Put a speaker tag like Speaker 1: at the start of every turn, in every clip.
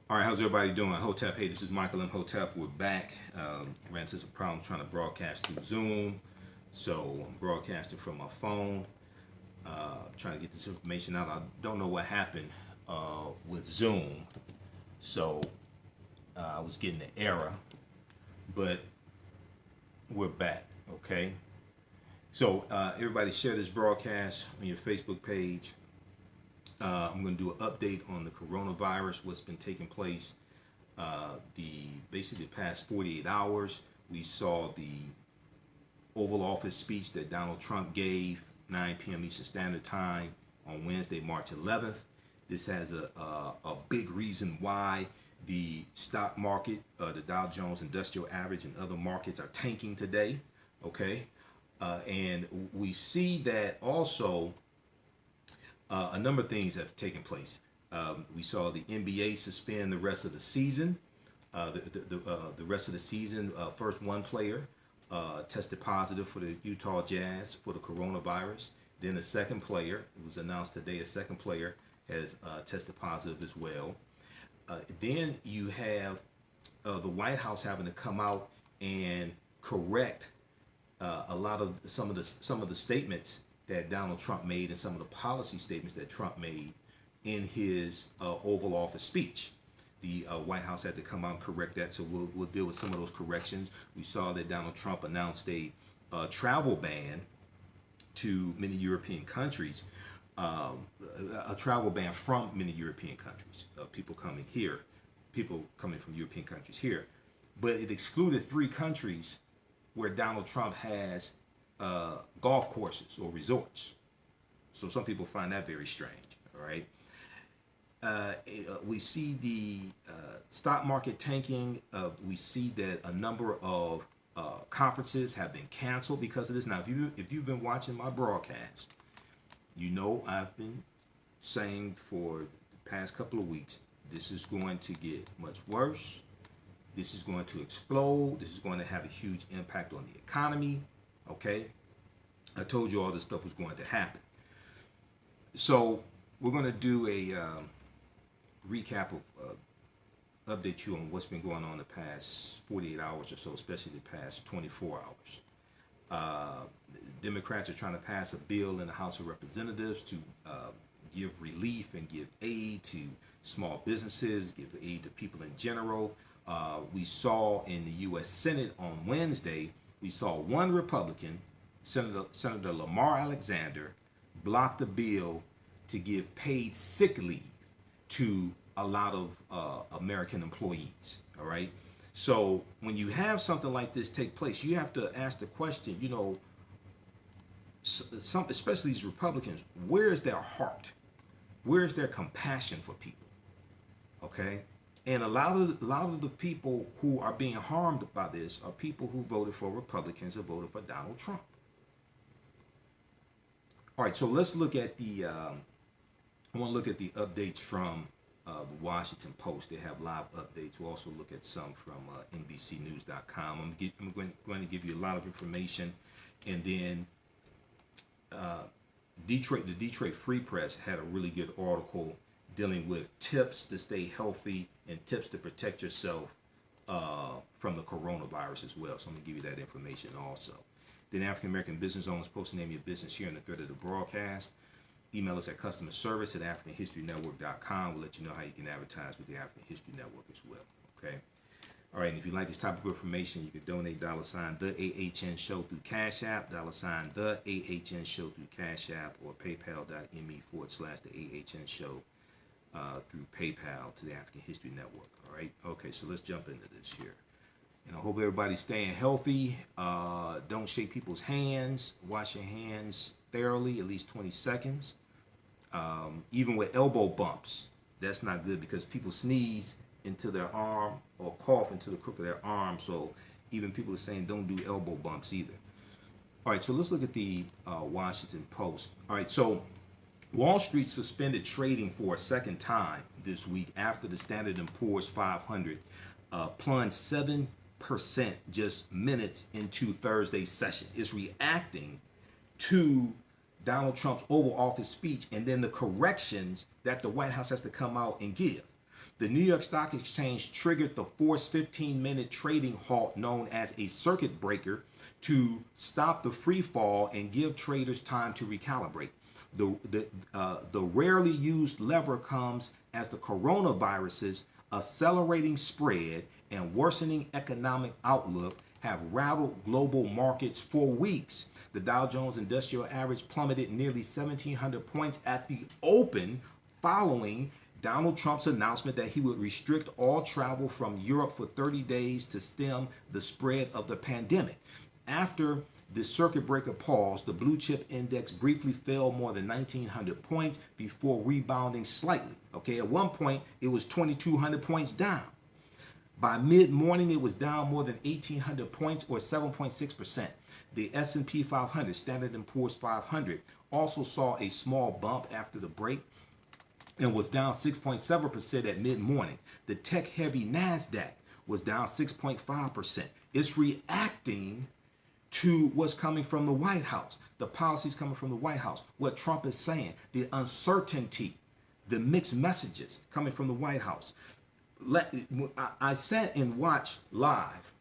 Speaker 1: All right, how's everybody doing? Hotep, hey, this is Michael Imhotep. We're back. Ran into some problems trying to broadcast through Zoom, so I'm broadcasting from my phone. Trying to get this information out. I don't know what happened with Zoom, so I was getting an error, but we're back. Okay, so everybody share this broadcast on your Facebook page. I'm going to do an update on the coronavirus, what's been taking place. The basically the past 48 hours, we saw the Oval Office speech that Donald Trump gave 9 p.m. Eastern Standard Time on Wednesday, March 11th. This has a big reason why the stock market, the Dow Jones Industrial Average, and other markets are tanking today. Okay, and we see that also a number of things have taken place. We saw the NBA suspend the rest of the season. The rest of the season, first one player tested positive for the Utah Jazz for the coronavirus. Then the second player, it was announced today, a second player has tested positive as well. Then you have the White House having to come out and correct a lot of some of the statements that Donald Trump made and some of the policy statements that Trump made in his Oval Office speech. The White House had to come out and correct that, so we'll deal with some of those corrections. We saw that Donald Trump announced a travel ban to many European countries, a travel ban from many European countries, people coming from European countries here. But it excluded 3 countries where Donald Trump has golf courses or resorts. So some people find that very strange. All right. We see the stock market tanking. We see that a number of conferences have been canceled because of this. Now, if you've been watching my broadcast, you know I've been saying for the past couple of weeks, this is going to get much worse. This is going to explode. This is going to have a huge impact on the economy. Okay, I told you all this stuff was going to happen. So we're going to do a recap of update you on what's been going on the past 48 hours or so, especially the past 24 hours. Democrats are trying to pass a bill in the House of Representatives to give relief and give aid to small businesses, give aid to people in general. We saw in the U.S. Senate on Wednesday, we saw one Republican, Senator Lamar Alexander, block the bill to give paid sick leave to a lot of American employees. All right. So when you have something like this take place, you have to ask the question, especially these Republicans, where is their heart? Where is their compassion for people? Okay. And a lot of the people who are being harmed by this are people who voted for Republicans or voted for Donald Trump. All right, so let's look at the. I want to look at the updates from the Washington Post. They have live updates. We'll also look at some from NBCNews.com. I'm going to give you a lot of information, and then the Detroit Free Press had a really good article dealing with tips to stay healthy and tips to protect yourself from the coronavirus as well. So I'm going to give you that information also. Then African American business owners post the name of your business here in the thread of the broadcast. Email us at customerservice@africanhistorynetwork.com. We'll let you know how you can advertise with the African History Network as well. Okay. All right. And if you like this type of information, you can donate $the AHN Show through Cash App, $the AHN Show through Cash App, or PayPal.me/the AHN Show through PayPal to the African History Network. All right. Okay. So let's jump into this here. And I hope everybody's staying healthy. Don't shake people's hands. Wash your hands thoroughly, at least 20 seconds. Even with elbow bumps, that's not good because people sneeze into their arm or cough into the crook of their arm. So even people are saying don't do elbow bumps either. All right, so let's look at the Washington Post. All right, so Wall Street suspended trading for a second time this week after the Standard & Poor's 500 plunged 7% just minutes into Thursday's session. It's reacting to Donald Trump's Oval Office speech and then the corrections that the White House has to come out and give. The New York Stock Exchange triggered the forced 15-minute trading halt known as a circuit breaker to stop the free fall and give traders time to recalibrate. The rarely used lever comes as the coronavirus's accelerating spread and worsening economic outlook have rattled global markets for weeks. The Dow Jones Industrial Average plummeted nearly 1,700 points at the open following Donald Trump's announcement that he would restrict all travel from Europe for 30 days to stem the spread of the pandemic. After the circuit breaker pause, the blue chip index briefly fell more than 1,900 points before rebounding slightly. Okay, at one point it was 2,200 points down. By mid-morning, it was down more than 1,800 points or 7.6%. The S&P 500, Standard & Poor's 500, also saw a small bump after the break and was down 6.7% at mid-morning. The tech-heavy NASDAQ was down 6.5%. It's reacting to what's coming from the White House, the policies coming from the White House, what Trump is saying, the uncertainty, the mixed messages coming from the White House. I sat and watched live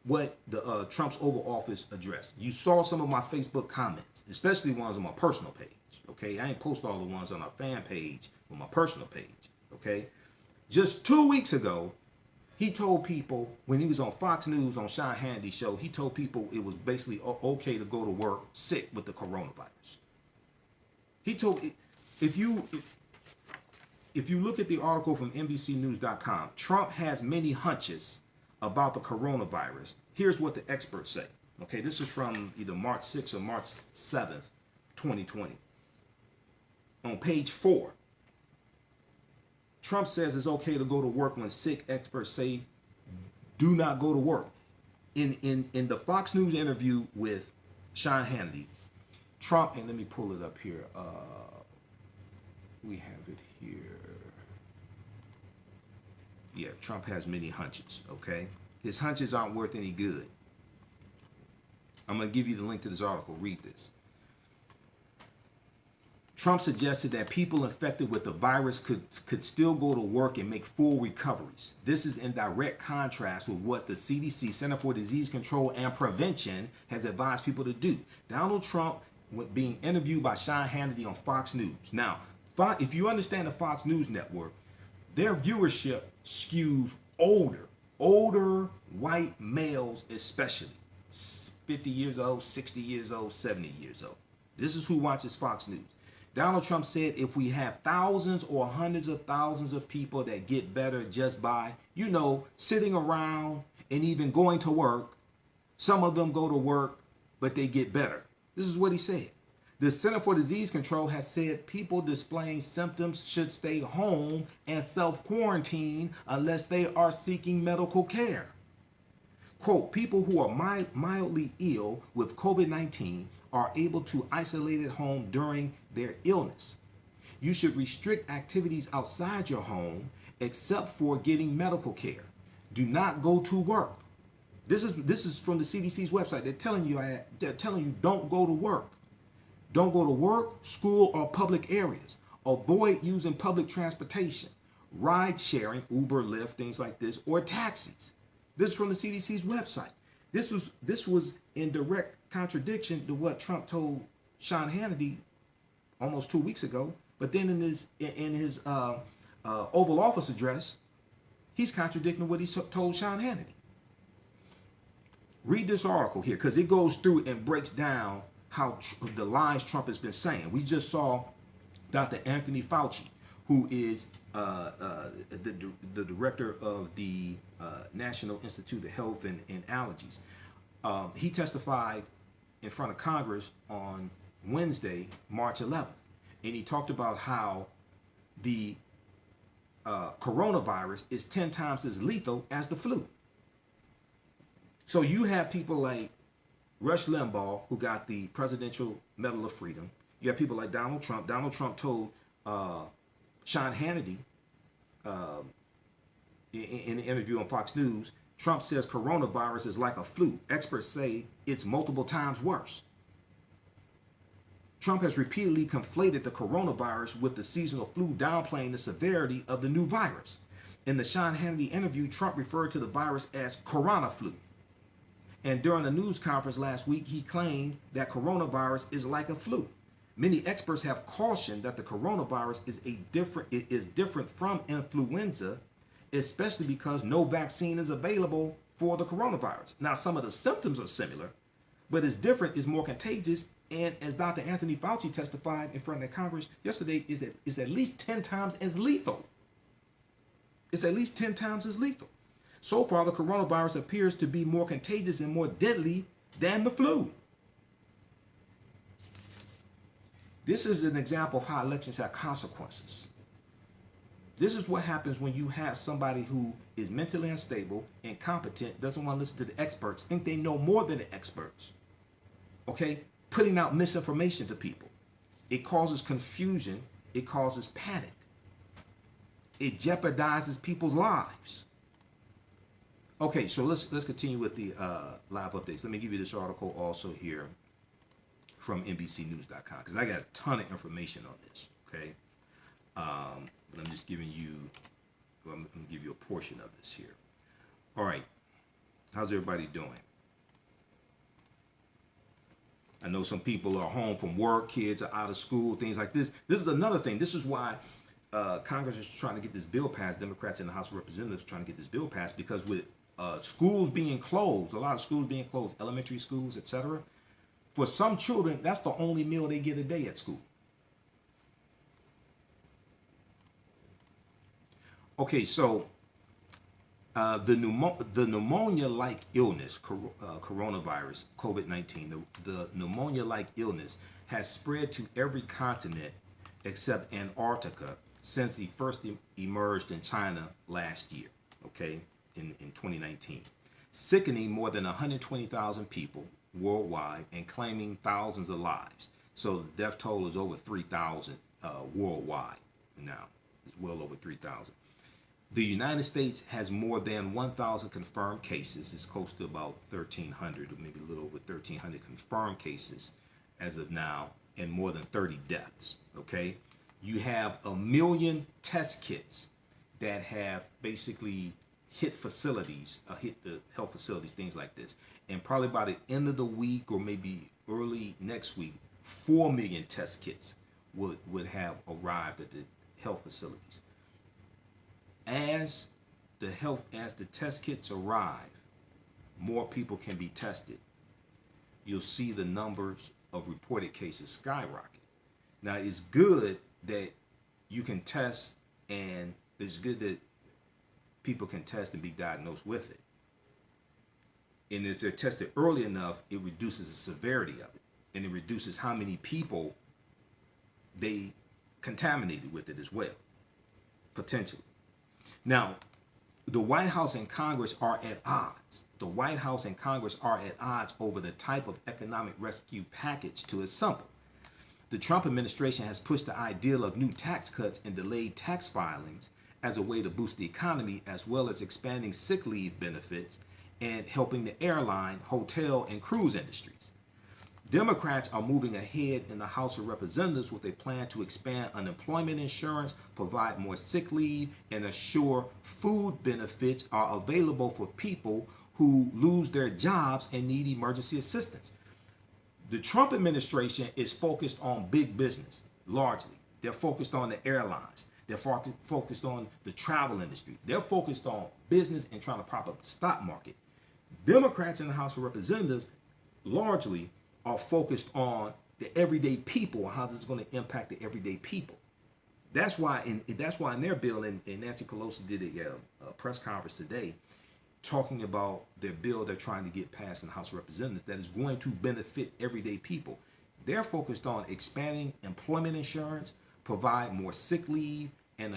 Speaker 1: what the Trump's Oval Office address. You saw some of my Facebook comments, especially ones on my personal page. Okay, I ain't post all the ones on our fan page on my personal page. Okay, just 2 weeks ago, he told people when he was on Fox News on Sean Hannity's show, he told people it was basically okay to go to work sick with the coronavirus. He told if you look at the article from NBCnews.com, Trump has many hunches about the coronavirus. Here's what the experts say. Okay, this is from either March 6th or March 7th, 2020. On page 4, Trump says it's okay to go to work when sick. Experts say do not go to work. In the Fox News interview with Sean Hannity, Trump, and let me pull it up here. We have it here. Yeah, Trump has many hunches, okay? His hunches aren't worth any good. I'm going to give you the link to this article. Read this. Trump suggested that people infected with the virus could still go to work and make full recoveries. This is in direct contrast with what the CDC, Center for Disease Control and Prevention, has advised people to do. Donald Trump being interviewed by Sean Hannity on Fox News. Now, if you understand the Fox News network, their viewership skews older white males especially. 50 years old, 60 years old, 70 years old. This is who watches Fox News. Donald Trump said if we have thousands or hundreds of thousands of people that get better just by, sitting around and even going to work, some of them go to work, but they get better. This is what he said. The Center for Disease Control has said people displaying symptoms should stay home and self-quarantine unless they are seeking medical care. Quote, people who are mildly ill with COVID-19 are able to isolate at home during their illness. You should restrict activities outside your home except for getting medical care. Do not go to work. This is from the CDC's website. They're telling you don't go to work. Don't go to work, school, or public areas. Avoid using public transportation, ride sharing, Uber, Lyft, things like this, or taxis. This is from the CDC's website. This was in direct contradiction to what Trump told Sean Hannity almost 2 weeks ago. But then in his Oval Office address, he's contradicting what he told Sean Hannity. Read this article here because it goes through and breaks down how the lies Trump has been saying. We just saw Dr. Anthony Fauci, who is the director of the National Institute of Health and Allergies. He testified in front of Congress on Wednesday, March 11th, and he talked about how the coronavirus is 10 times as lethal as the flu. So you have people like Rush Limbaugh, who got the Presidential Medal of Freedom. You have people like Donald Trump. Donald Trump told Sean Hannity in an interview on Fox News, Trump says coronavirus is like a flu. Experts say it's multiple times worse. Trump has repeatedly conflated the coronavirus with the seasonal flu, downplaying the severity of the new virus. In the Sean Hannity interview, Trump referred to the virus as corona flu. And during a news conference last week, he claimed that coronavirus is like a flu. Many experts have cautioned that the coronavirus is different from influenza, especially because no vaccine is available for the coronavirus. Now, some of the symptoms are similar, but it's different, it's more contagious, and as Dr. Anthony Fauci testified in front of the Congress yesterday, is at least 10 times as lethal. It's at least 10 times as lethal. So far, the coronavirus appears to be more contagious and more deadly than the flu. This is an example of how elections have consequences. This is what happens when you have somebody who is mentally unstable, incompetent, doesn't want to listen to the experts, think they know more than the experts. Okay? Putting out misinformation to people. It causes confusion. It causes panic. It jeopardizes people's lives. Okay, so let's continue with the live updates. Let me give you this article also here from NBCnews.com because I got a ton of information on this. Okay, but I'm just giving you. I'm going to give you a portion of this here. All right, how's everybody doing? I know some people are home from work, kids are out of school, things like this. This is another thing. This is why Congress is trying to get this bill passed. Democrats in the House of Representatives are trying to get this bill passed because with schools being closed, a lot of schools being closed, elementary schools, etc. For some children, that's the only meal they get a day at school. Okay, so the pneumonia-like illness, coronavirus, COVID-19, the pneumonia-like illness has spread to every continent except Antarctica since it first emerged in China last year, okay, in 2019, sickening more than 120,000 people worldwide and claiming thousands of lives. So the death toll is over 3,000 worldwide now. It's well over 3,000. The United States has more than 1,000 confirmed cases. It's close to about 1,300 or maybe a little over 1,300 confirmed cases as of now and more than 30 deaths, okay? You have 1 million test kits that have basically hit facilities, hit the health facilities, things like this. And probably by the end of the week or maybe early next week, 4 million test kits would have arrived at the health facilities. As the test kits arrive, more people can be tested. You'll see the numbers of reported cases skyrocket. Now, it's good that you can test, and it's good that people can test and be diagnosed with it. And if they're tested early enough, it reduces the severity of it, and it reduces how many people they contaminated with it as well, potentially. Now, the White House and Congress are at odds. The White House and Congress are at odds over the type of economic rescue package to assemble. The Trump administration has pushed the ideal of new tax cuts and delayed tax filings as a way to boost the economy, as well as expanding sick leave benefits and helping the airline, hotel, and cruise industries. Democrats are moving ahead in the House of Representatives with a plan to expand unemployment insurance, provide more sick leave, and assure food benefits are available for people who lose their jobs and need emergency assistance. The Trump administration is focused on big business, largely. They're focused on the airlines. They're focused on the travel industry. They're focused on business and trying to prop up the stock market. Democrats in the House of Representatives largely are focused on the everyday people and how this is going to impact the everyday people. That's why in their bill, and Nancy Pelosi did a press conference today talking about their bill they're trying to get passed in the House of Representatives that is going to benefit everyday people. They're focused on expanding employment insurance, provide more sick leave, and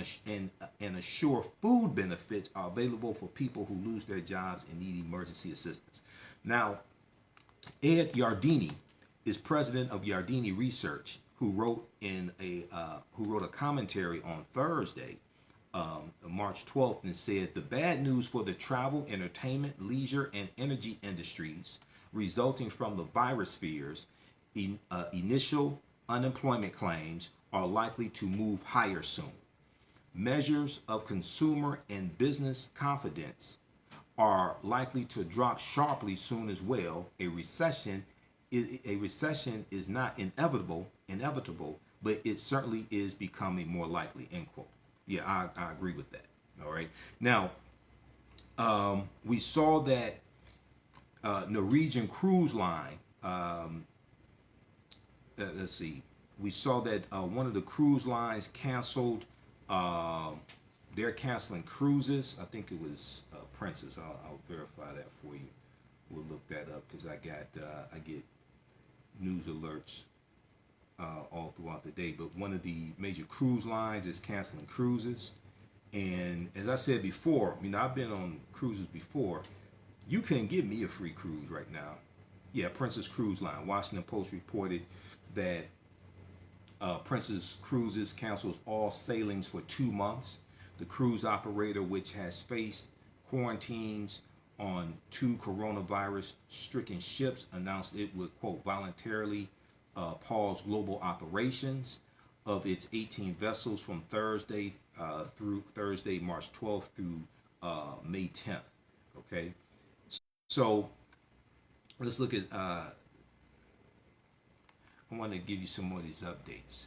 Speaker 1: assure food benefits are available for people who lose their jobs and need emergency assistance. Now, Ed Yardeni is president of Yardeni Research, who wrote a commentary on Thursday, March 12th, and said the bad news for the travel, entertainment, leisure, and energy industries resulting from the virus fears, initial unemployment claims are likely to move higher soon. Measures of consumer and business confidence are likely to drop sharply soon as well. A recession is not inevitable, but it certainly is becoming more likely. End quote. Yeah, I agree with that. All right. Now, we saw that Norwegian cruise line. Let's see. We saw that one of the cruise lines canceled. Uh, they're canceling cruises. I think it was Princess. I'll verify that for you. We'll look that up because I get news alerts all throughout the day. But one of the major cruise lines is canceling cruises. And as I said before, I've been on cruises before. You couldn't give me a free cruise right now. Yeah, Princess Cruise Line. Washington Post reported that Princess Cruises cancels all sailings for 2 months. The cruise operator, which has faced quarantines on 2 coronavirus-stricken ships, announced it would, quote, voluntarily pause global operations of its 18 vessels from Thursday March 12th through May 10th. Okay, so let's look at. I want to give you some more of these updates.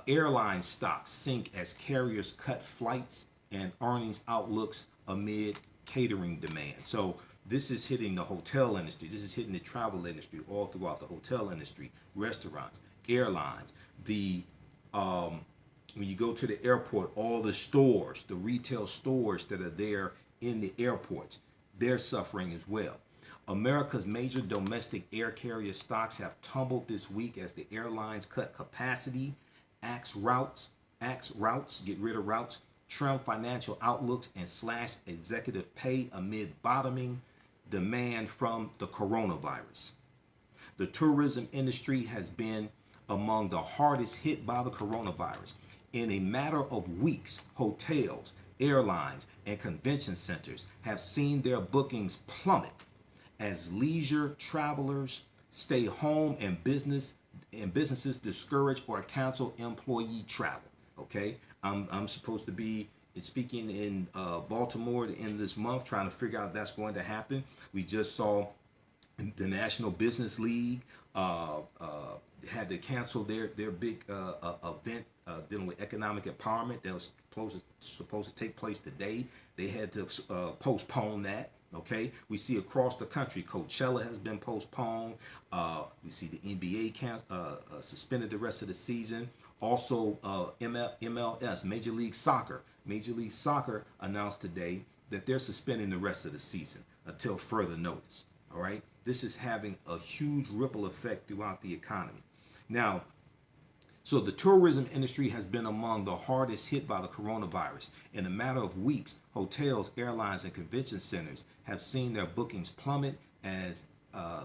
Speaker 1: Airline stocks sink as carriers cut flights and earnings outlooks amid catering demand. So this is hitting the hotel industry. This is hitting the travel industry all throughout the hotel industry, restaurants, airlines. When you go to the airport, all the stores, the retail stores that are there in the airports, they're suffering as well. America's major domestic air carrier stocks have tumbled this week as the airlines cut capacity, axe routes, get rid of routes, trim financial outlooks, and slash executive pay amid bottoming demand from the coronavirus. The tourism industry has been among the hardest hit by the coronavirus. In a matter of weeks, hotels, airlines, and convention centers have seen their bookings plummet as leisure travelers stay home and businesses discourage or cancel employee travel. Okay, I'm supposed to be speaking in Baltimore at the end of this month, trying to figure out if that's going to happen. We just saw the National Business League had to cancel their big event dealing with economic empowerment that was supposed to take place today. They had to postpone that. Okay, we see across the country, Coachella has been postponed. We see the NBA suspended the rest of the season. Also, MLS, Major League Soccer. Major League Soccer announced today that they're suspending the rest of the season until further notice. All right, this is having a huge ripple effect throughout the economy. Now, so the tourism industry has been among the hardest hit by the coronavirus. In a matter of weeks, hotels, airlines, and convention centers have seen their bookings plummet as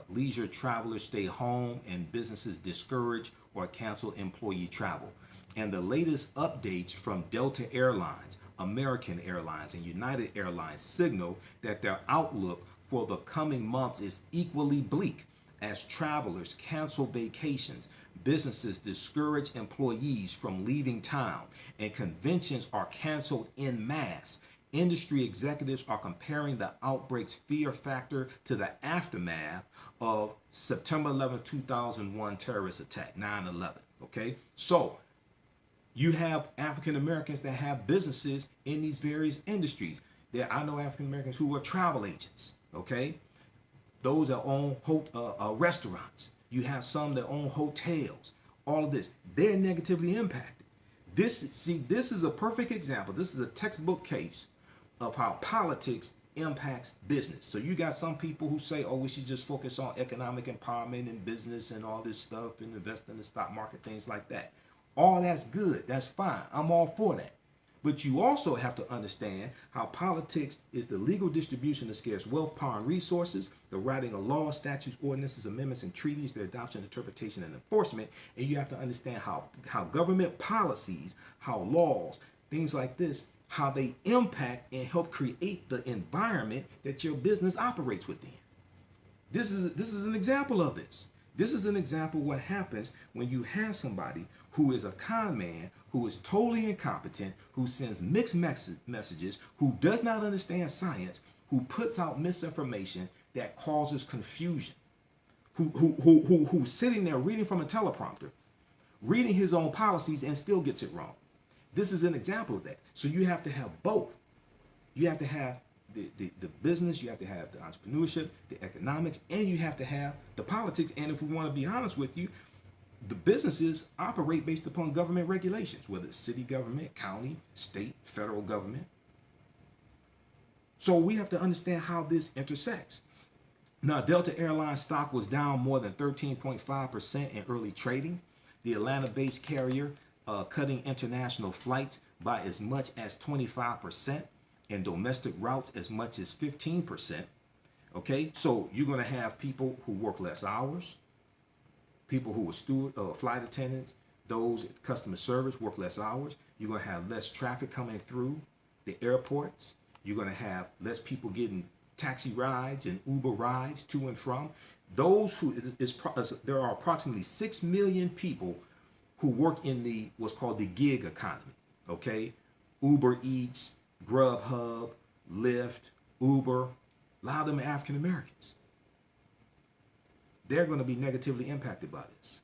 Speaker 1: leisure travelers stay home and businesses discourage or cancel employee travel. And the latest updates from Delta Airlines, American Airlines, and United Airlines signal that their outlook for the coming months is equally bleak as travelers cancel vacations, businesses discourage employees from leaving town, and conventions are canceled en masse. Industry executives are comparing the outbreak's fear factor to the aftermath of September 11, 2001 terrorist attack, 9/11. Okay, so you have African Americans that have businesses in these various industries. I know African Americans who are travel agents. Okay, those that own restaurants. You have some that own hotels. All of this, they're negatively impacted. This is a perfect example. This is a textbook case of how politics impacts business. So you got some people who say, oh, we should just focus on economic empowerment and business and all this stuff and invest in the stock market, things like that. All that's good. That's fine. I'm all for that. But you also have to understand how politics is the legal distribution of scarce wealth, power, and resources, the writing of laws, statutes, ordinances, amendments, and treaties, their adoption, interpretation, and enforcement. And you have to understand how government policies, how laws, things like this, how they impact and help create the environment that your business operates within. This is an example of this. This is an example of what happens when you have somebody who is a con man, who is totally incompetent, who sends mixed messages, who does not understand science, who puts out misinformation that causes confusion, who's sitting there reading from a teleprompter, reading his own policies and still gets it wrong. This is an example of that. So you have to have both. You have to have the business, you have to have the entrepreneurship, the economics, and you have to have the politics. And if we want to be honest with you, the businesses operate based upon government regulations, whether it's city government, county, state, federal government. So we have to understand how this intersects. Now, Delta Airlines stock was down more than 13.5% in early trading. The Atlanta-based carrier cutting international flights by as much as 25%. And domestic routes as much as 15%. Okay, so you're going to have people who work less hours, people who are flight attendants, those customer service work less hours. You're going to have less traffic coming through the airports. You're going to have less people getting taxi rides and Uber rides to and from. There are approximately 6 million people who work in what's called the gig economy. Okay, Uber Eats, Grubhub, Lyft, Uber, a lot of them are African Americans. They're going to be negatively impacted by this.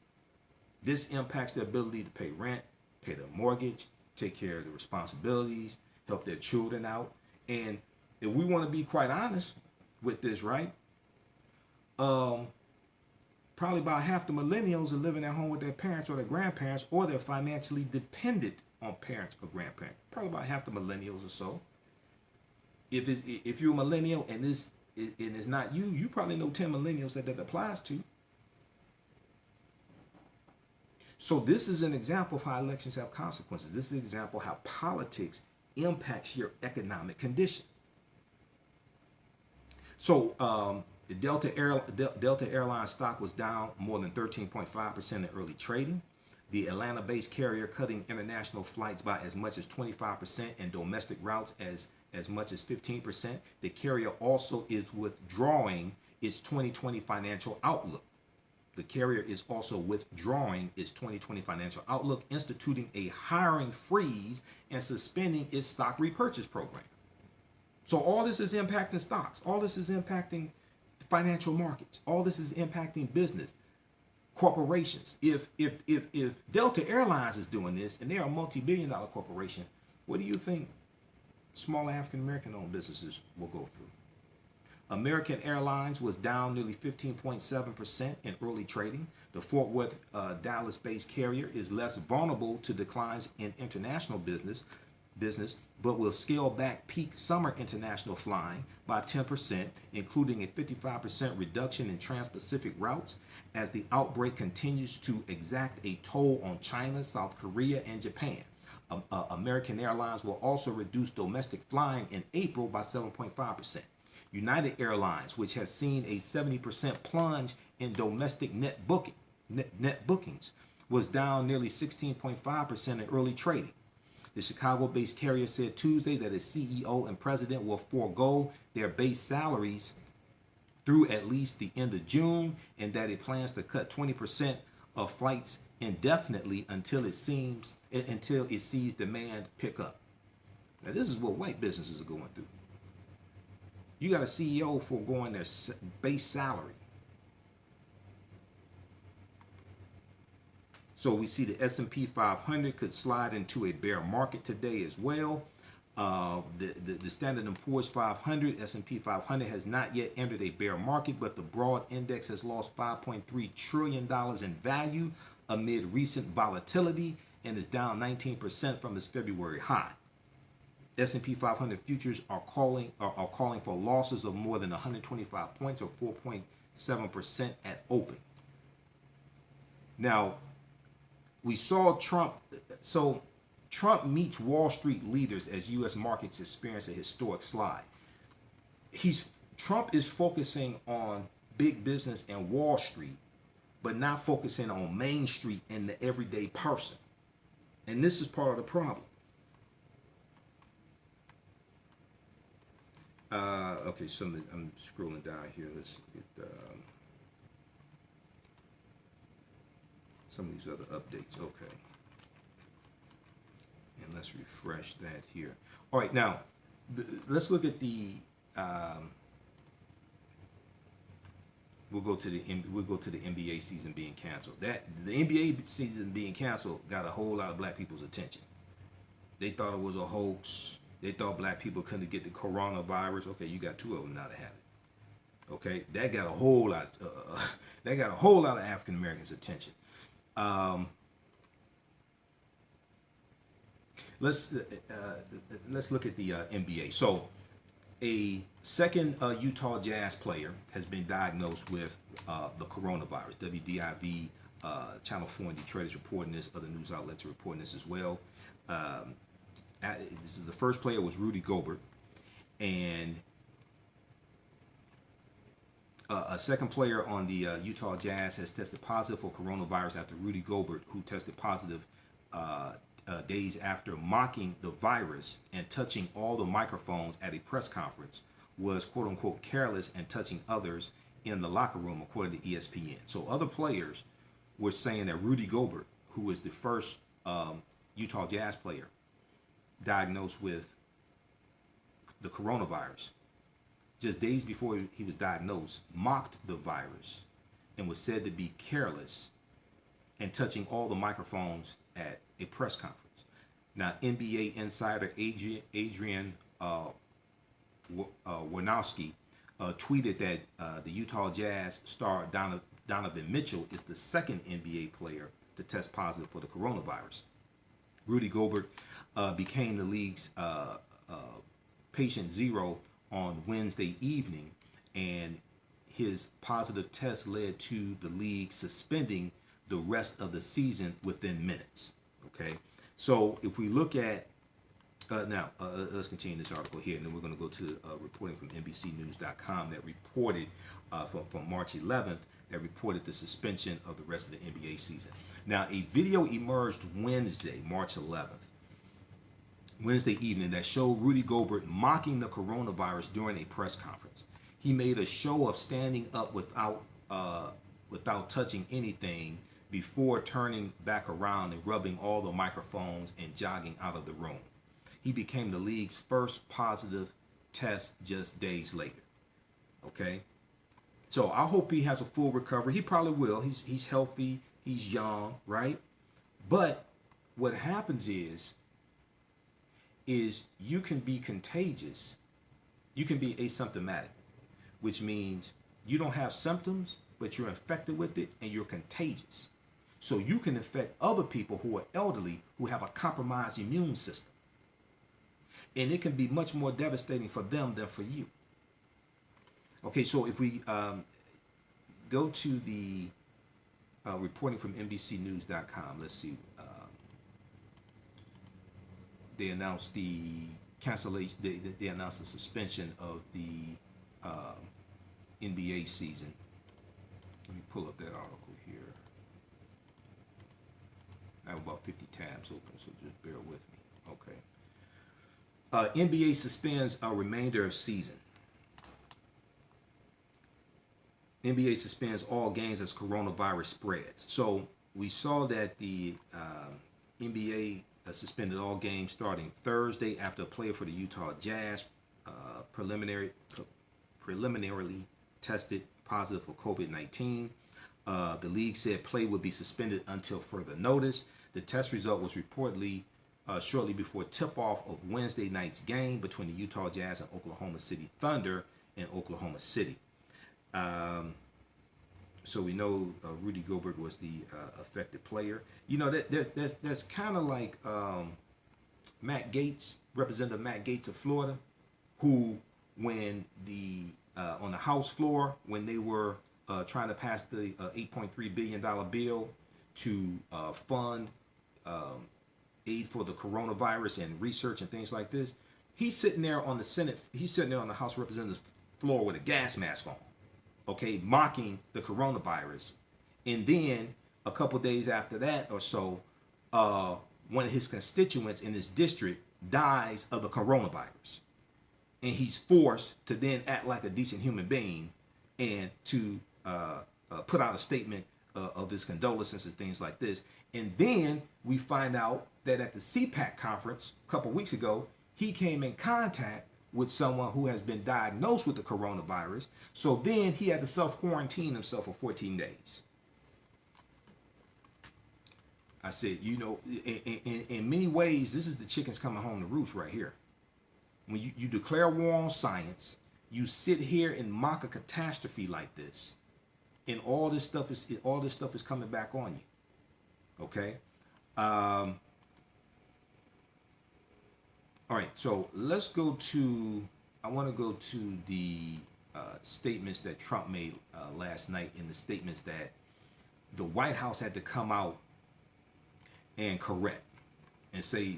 Speaker 1: This impacts their ability to pay rent, pay their mortgage, take care of the responsibilities, help their children out. And if we want to be quite honest with this, right? Probably about half the millennials are living at home with their parents or their grandparents, or they're financially dependent on parents or grandparents. Probably about half the millennials or so. If you're a millennial and it's not you, you probably know 10 millennials that applies to. So this is an example of how elections have consequences. This is an example of how politics impacts your economic condition. So the Delta Airlines stock was down more than 13.5% in early trading. The Atlanta-based carrier cutting international flights by as much as 25% and domestic routes as much as 15%. The carrier also is withdrawing its 2020 financial outlook. The carrier is also withdrawing its 2020 financial outlook, instituting a hiring freeze and suspending its stock repurchase program. So all this is impacting stocks. All this is impacting financial markets. All this is impacting business, corporations. If Delta Airlines is doing this and they're a multi-billion-dollar corporation, what do you think small African American owned businesses will go through? American Airlines was down nearly 15.7% in early trading. The Fort Worth, Dallas-based carrier is less vulnerable to declines in international business, but will scale back peak summer international flying by 10%, including a 55% reduction in trans-Pacific routes as the outbreak continues to exact a toll on China, South Korea, and Japan. American Airlines will also reduce domestic flying in April by 7.5%. United Airlines, which has seen a 70% plunge in domestic net bookings, was down nearly 16.5% in early trading. The Chicago-based carrier said Tuesday that its CEO and president will forego their base salaries through at least the end of June, and that it plans to cut 20% of flights indefinitely until it sees demand pick up. Now, this is what white businesses are going through. You got a CEO foregoing their base salary. So we see the S&P 500 could slide into a bear market today as well. The Standard & Poor's 500, S&P 500 has not yet entered a bear market, but the broad index has lost $5.3 trillion in value amid recent volatility and is down 19% from its February high. S&P 500 futures are calling for losses of more than 125 points or 4.7% at open. Now, we saw Trump. So Trump meets Wall Street leaders as U.S. markets experience a historic slide. Trump is focusing on big business and Wall Street, but not focusing on Main Street and the everyday person. And this is part of the problem. Okay, so I'm scrolling down here. Let's get. some of these other updates. Okay. And let's refresh that here. All right, now let's look at the. We'll go to the NBA season being canceled. That the NBA season being canceled got a whole lot of black people's attention. They thought it was a hoax. They thought black people couldn't get the coronavirus. Okay, you got two of them now to have it. Okay, that got a whole lot. That got a whole lot of African Americans' attention. Let's look at the NBA. So, a second Utah Jazz player has been diagnosed with the coronavirus. WDIV, Channel 4 in Detroit is reporting this. Other news outlets are reporting this as well. The first player was Rudy Gobert, and a second player on the Utah Jazz has tested positive for coronavirus after Rudy Gobert, who tested positive days after mocking the virus and touching all the microphones at a press conference, was quote unquote careless and touching others in the locker room, according to ESPN. So other players were saying that Rudy Gobert, who was the first Utah Jazz player diagnosed with the coronavirus, just days before he was diagnosed, mocked the virus and was said to be careless and touching all the microphones at a press conference. Now, NBA insider Adrian Wojnarowski tweeted that the Utah Jazz star Donovan Mitchell is the second NBA player to test positive for the coronavirus. Rudy Gobert became the league's patient zero on Wednesday evening, and his positive test led to the league suspending the rest of the season within minutes. Okay, so if we look at now, let's continue this article here, and then we're going to go to reporting from NBCnews.com that reported from March 11th that reported the suspension of the rest of the NBA season. Now, a video emerged Wednesday, March 11th, Wednesday evening, that showed Rudy Gobert mocking the coronavirus during a press conference. He made a show of standing up without touching anything before turning back around and rubbing all the microphones and jogging out of the room. He became the league's first positive test just days later. Okay, so I hope he has a full recovery. He probably will. He's healthy. He's young, right? But what happens is you can be contagious. You can be asymptomatic, which means you don't have symptoms, but you're infected with it and you're contagious. So you can infect other people who are elderly, who have a compromised immune system. And it can be much more devastating for them than for you. Okay, so if we go to the reporting from NBCnews.com, let's see. They announced the cancellation. They announced the suspension of the NBA season. Let me pull up that article here. I have about 50 tabs open, so just bear with me. Okay. NBA suspends a remainder of season. NBA suspends all games as coronavirus spreads. So we saw that the NBA suspended all games starting Thursday after a player for the Utah Jazz preliminarily tested positive for COVID-19. The league said play would be suspended until further notice. The test result was reportedly shortly before tip-off of Wednesday night's game between the Utah Jazz and Oklahoma City Thunder in Oklahoma City. So we know Rudy Gobert was the affected player. You know, that's kind of like Matt Gaetz, Representative Matt Gaetz of Florida, who when on the House floor, when they were trying to pass the $8.3 billion bill to fund aid for the coronavirus and research and things like this, he's sitting there on the House of Representatives floor with a gas mask on, okay, mocking the coronavirus. And then a couple days after that or so, one of his constituents in his district dies of the coronavirus. And he's forced to then act like a decent human being and to put out a statement of his condolences and things like this. And then we find out that at the CPAC conference a couple weeks ago, he came in contact with someone who has been diagnosed with the coronavirus. So then he had to self-quarantine himself for 14 days. I said, you know, in many ways, this is the chickens coming home to roost right here. When you declare war on science, you sit here and mock a catastrophe like this, and all this stuff is coming back on you. Okay. All right. So let's go to. I want to go to the statements that Trump made last night. In the statements that the White House had to come out and correct and say,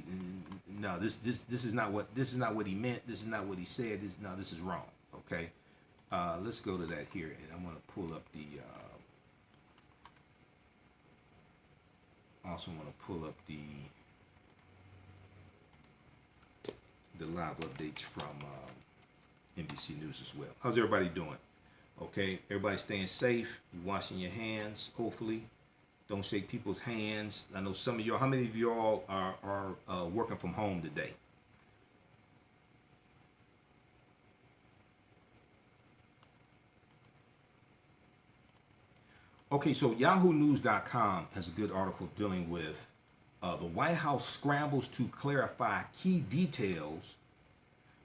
Speaker 1: no, this is not what he meant. This is not what he said. This is wrong. Okay. Let's go to that here, and I'm going to pull up the. Also want to pull up the live updates from NBC News as well. How's everybody doing? Okay, everybody staying safe. You washing your hands, hopefully. Don't shake people's hands. I know some of y'all. How many of y'all are working from home today? Okay, so YahooNews.com has a good article dealing with the White House scrambles to clarify key details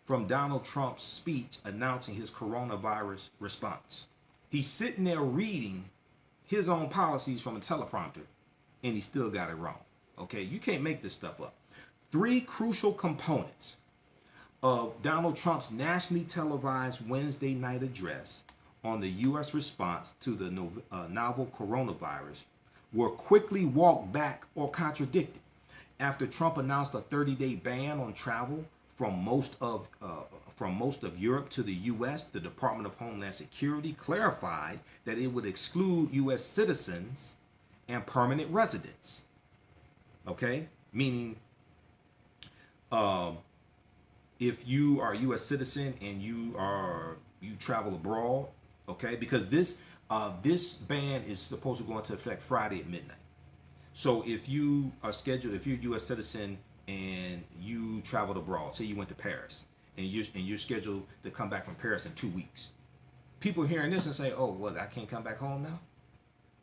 Speaker 1: from Donald Trump's speech announcing his coronavirus response. He's sitting there reading his own policies from a teleprompter, and he still got it wrong. Okay, you can't make this stuff up. 3 crucial components of Donald Trump's nationally televised Wednesday night address on the U.S. response to the novel coronavirus were quickly walked back or contradicted after Trump announced a 30-day ban on travel from most of Europe to the U.S. The Department of Homeland Security clarified that it would exclude U.S. citizens and permanent residents. Okay, meaning if you are a U.S. citizen and you travel abroad. Okay, because this ban is supposed to go into effect Friday at midnight. So if you are scheduled, if you're a U.S. citizen and you traveled abroad, say you went to Paris, and you're scheduled to come back from Paris in 2 weeks, people hearing this and say, "Oh, well, I can't come back home now,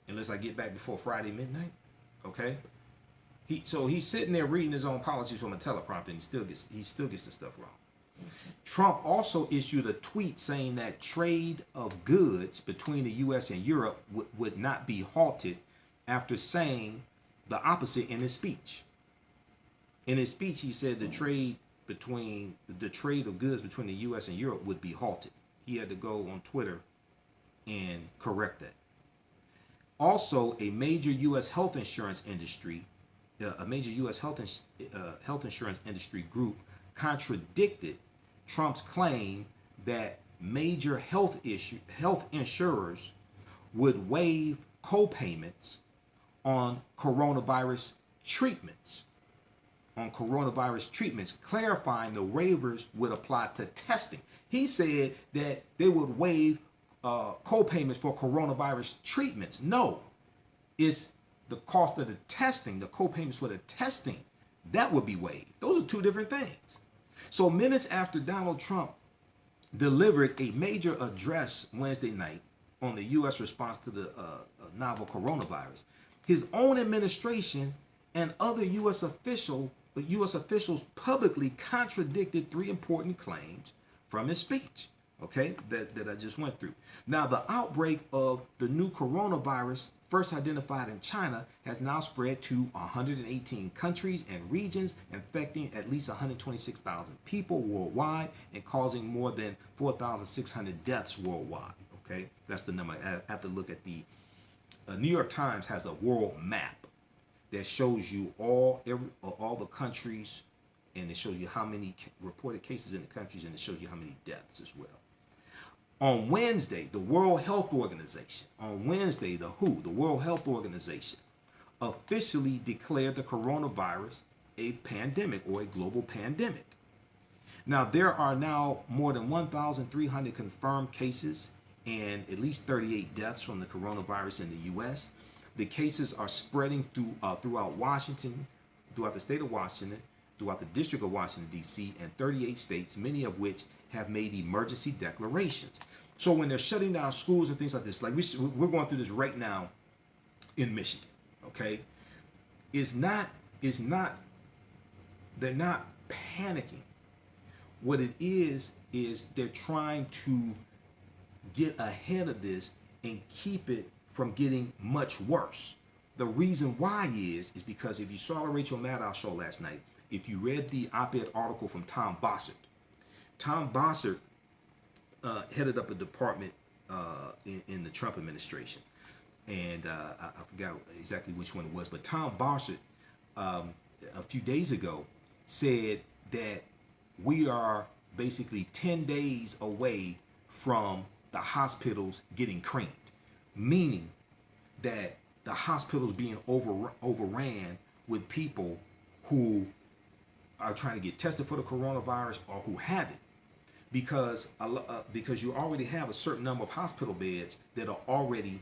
Speaker 1: unless I get back before Friday midnight." Okay, so he's sitting there reading his own policies from a teleprompter, and he still gets the stuff wrong. Trump also issued a tweet saying that trade of goods between the U.S. and Europe would not be halted after saying the opposite in his speech. In his speech, he said the trade of goods between the U.S. and Europe would be halted. He had to go on Twitter and correct that. Also, a major U.S. health insurance industry group contradicted Trump's claim that major health insurers would waive co-payments on coronavirus treatments. Clarifying the waivers would apply to testing. He said that they would waive co-payments for coronavirus treatments. No, it's the cost of the testing, the co-payments for the testing, that would be waived. Those are 2 different things. So minutes after Donald Trump delivered a major address Wednesday night on the U.S. response to the novel coronavirus, his own administration and other U.S. officials publicly contradicted 3 important claims from his speech, okay, that I just went through. Now, the outbreak of the new coronavirus, first identified in China, has now spread to 118 countries and regions, infecting at least 126,000 people worldwide and causing more than 4,600 deaths worldwide. Okay, that's the number. I have to look at the New York Times has a world map that shows you all the countries, and it shows you how many reported cases in the countries, and it shows you how many deaths as well. On Wednesday, the World Health Organization, the WHO, the World Health Organization, officially declared the coronavirus a pandemic or a global pandemic. Now, there are now more than 1,300 confirmed cases and at least 38 deaths from the coronavirus in the U.S. The cases are spreading throughout Washington, throughout the state of Washington, throughout the District of Washington, D.C., and 38 states, many of which have made emergency declarations. So when they're shutting down schools and things like this, like we're going through this right now in Michigan, okay? It's not, they're not panicking. What it is they're trying to get ahead of this and keep it from getting much worse. The reason why is because if you saw the Rachel Maddow show last night, if you read the op-ed article from Tom Bossert headed up a department in the Trump administration, and I forgot exactly which one it was, but Tom Bossert a few days ago said that we are basically 10 days away from the hospitals getting creamed, meaning that the hospitals being overran with people who are trying to get tested for the coronavirus or who have it, because you already have a certain number of hospital beds that are already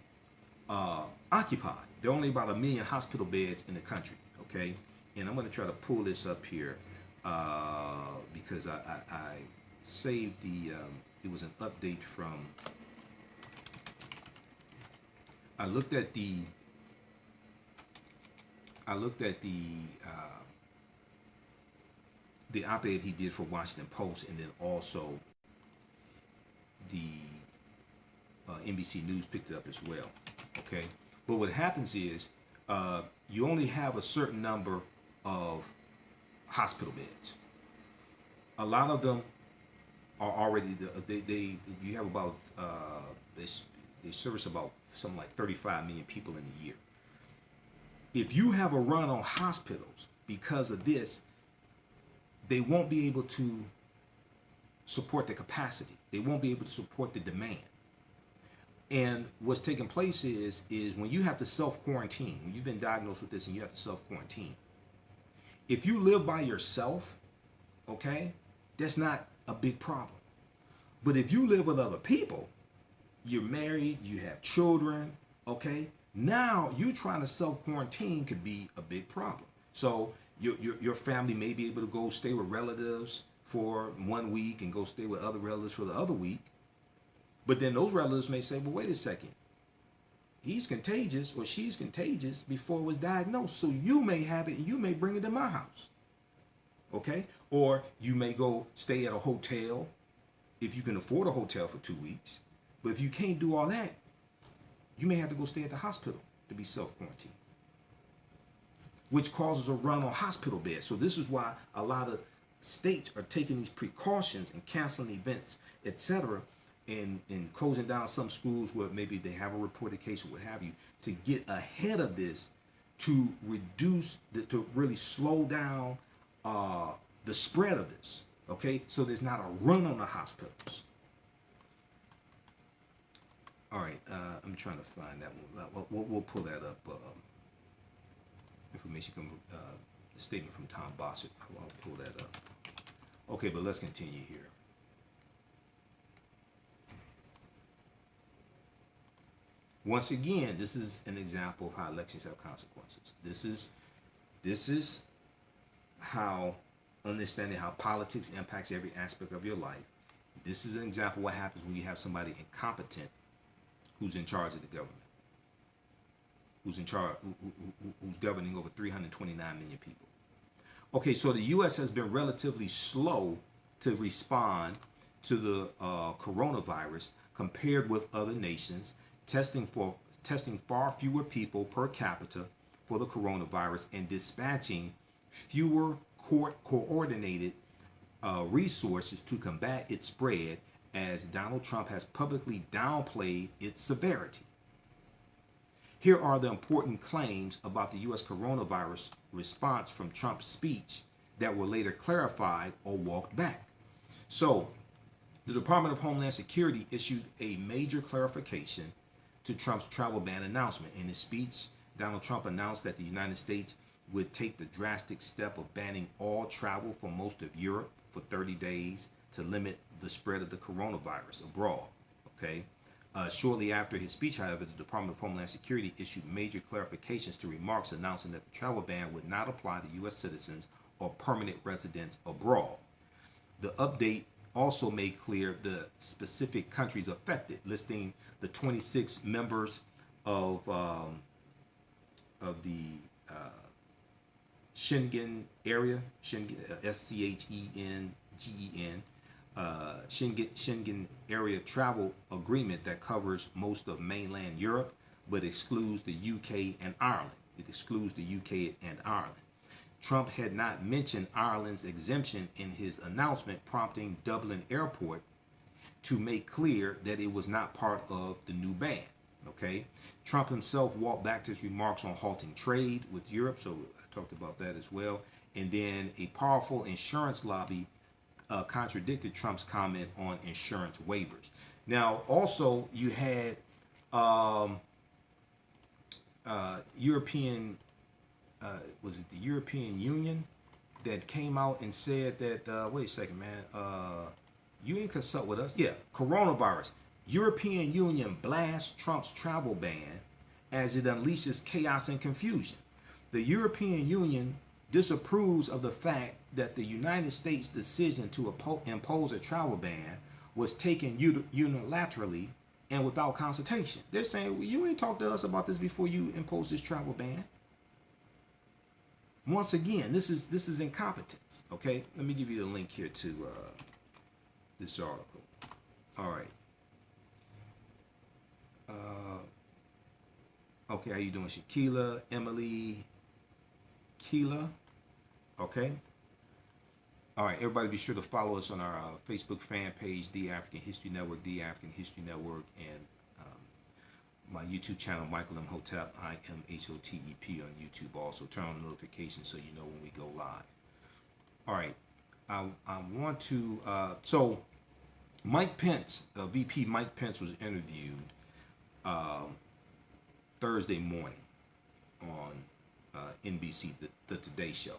Speaker 1: occupied. There are only about 1 million hospital beds in the country, okay? And I'm going to try to pull this up here because I saved the, it was an update from, I looked at the op-ed he did for Washington Post, and then also the NBC News picked it up as well. Okay, but what happens is you only have a certain number of hospital beds. A lot of them are already you have about they service about something like 35 million people in a year. If you have a run on hospitals because of this, they won't be able to support the capacity. They won't be able to support the demand. And what's taking place is when you have to self-quarantine, when you've been diagnosed with this and you have to self-quarantine, if you live by yourself, okay, that's not a big problem. But if you live with other people, you're married, you have children, okay, now you trying to self-quarantine could be a big problem. So your family may be able to go stay with relatives for 1 week and go stay with other relatives for the other week. But then those relatives may say, well, wait a second. He's contagious or she's contagious before it was diagnosed. So you may have it and you may bring it to my house. Okay? Or you may go stay at a hotel if you can afford a hotel for 2 weeks. But if you can't do all that, you may have to go stay at the hospital to be self-quarantined, which causes a run on hospital beds. So this is why a lot of states are taking these precautions and canceling events, etc., and closing down some schools where maybe they have a reported case or what have you, to get ahead of this, to reduce, to really slow down the spread of this, okay? So there's not a run on the hospitals. All right, I'm trying to find that one. We'll pull that up. Information from the statement from Tom Bossert. I'll pull that up. Okay, but let's continue here. Once again, this is an example of how elections have consequences. This is how understanding how politics impacts every aspect of your life. This is an example of what happens when you have somebody incompetent who's in charge of the government, who's in charge, who's governing over 329 million people. Okay, so the U.S. has been relatively slow to respond to the coronavirus compared with other nations, testing far fewer people per capita for the coronavirus and dispatching fewer coordinated resources to combat its spread, as Donald Trump has publicly downplayed its severity. Here are the important claims about the U.S. coronavirus response from Trump's speech that were later clarified or walked back. So, the Department of Homeland Security issued a major clarification to Trump's travel ban announcement. In his speech, Donald Trump announced that the United States would take the drastic step of banning all travel from most of Europe for 30 days to limit the spread of the coronavirus abroad. Okay, Shortly after his speech, however, the Department of Homeland Security issued major clarifications to remarks announcing that the travel ban would not apply to U.S. citizens or permanent residents abroad. The update also made clear the specific countries affected, listing the 26 members of the Schengen area, Schengen, Schengen, Schengen area travel agreement that covers most of mainland Europe, but excludes the UK and Ireland. It excludes the UK and Ireland. Trump had not mentioned Ireland's exemption in his announcement, prompting Dublin Airport to make clear that it was not part of the new ban. Okay, Trump himself walked back to his remarks on halting trade with Europe, so I talked about that as well. And then a powerful insurance lobby contradicted Trump's comment on insurance waivers. Now, also, you had European, was it the European Union that came out and said that, wait a second, man, you didn't consult with us? Yeah, coronavirus. European Union blasts Trump's travel ban as it unleashes chaos and confusion. The European Union disapproves of the fact that the United States' decision to impose a travel ban was taken unilaterally and without consultation. They're saying, well, you ain't talked to us about this before you imposed this travel ban. Once again, this is incompetence. Okay, let me give you the link here to this article. All right. Okay, how you doing, Shaquila, Emily, Keela? Okay. All right, everybody be sure to follow us on our Facebook fan page, The African History Network, The African History Network, and my YouTube channel, Michael Imhotep, IMHOTEP on YouTube also. Turn on the notifications so you know when we go live. All right, I want to, so Mike Pence, VP Mike Pence was interviewed Thursday morning on NBC, the Today Show.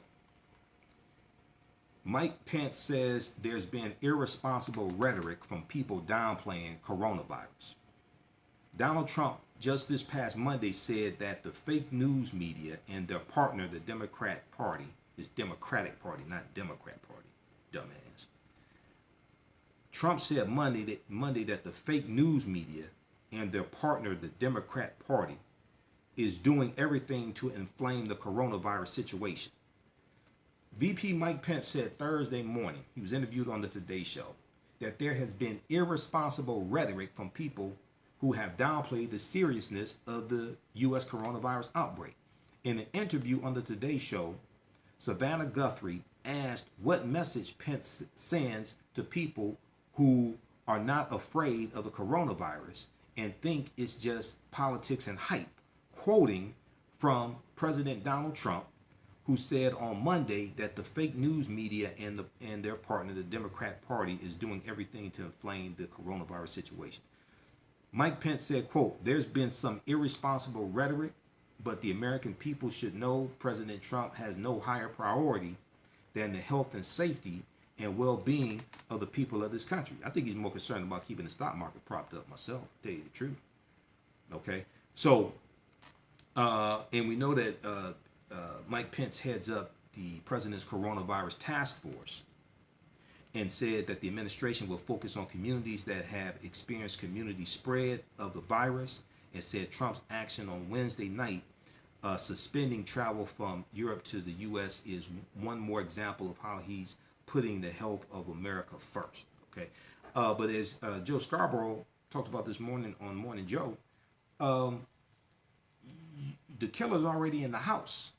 Speaker 1: Mike Pence says there's been irresponsible rhetoric from people downplaying coronavirus. Donald Trump just this past Monday said that the fake news media and their partner, the Democrat Party, is Democratic Party, not Democrat Party, dumbass. Trump said Monday that the fake news media and their partner, the Democrat Party, is doing everything to inflame the coronavirus situation. VP Mike Pence said Thursday morning, he was interviewed on the Today Show, that there has been irresponsible rhetoric from people who have downplayed the seriousness of the U.S. coronavirus outbreak. In an interview on the Today Show, Savannah Guthrie asked what message Pence sends to people who are not afraid of the coronavirus and think it's just politics and hype, quoting from President Donald Trump, who said on Monday that the fake news media and their partner, the Democrat Party, is doing everything to inflame the coronavirus situation. Mike Pence said, quote, "There's been some irresponsible rhetoric, but the American people should know President Trump has no higher priority than the health and safety and well-being of the people of this country." I think he's more concerned about keeping the stock market propped up myself, to tell you the truth. Okay, so, and we know that Mike Pence heads up the president's coronavirus task force and said that the administration will focus on communities that have experienced community spread of the virus, and said Trump's action on Wednesday night suspending travel from Europe to the U.S. is one more example of how he's putting the health of America first. Okay, but as Joe Scarborough talked about this morning on Morning Joe, the killer's already in the house.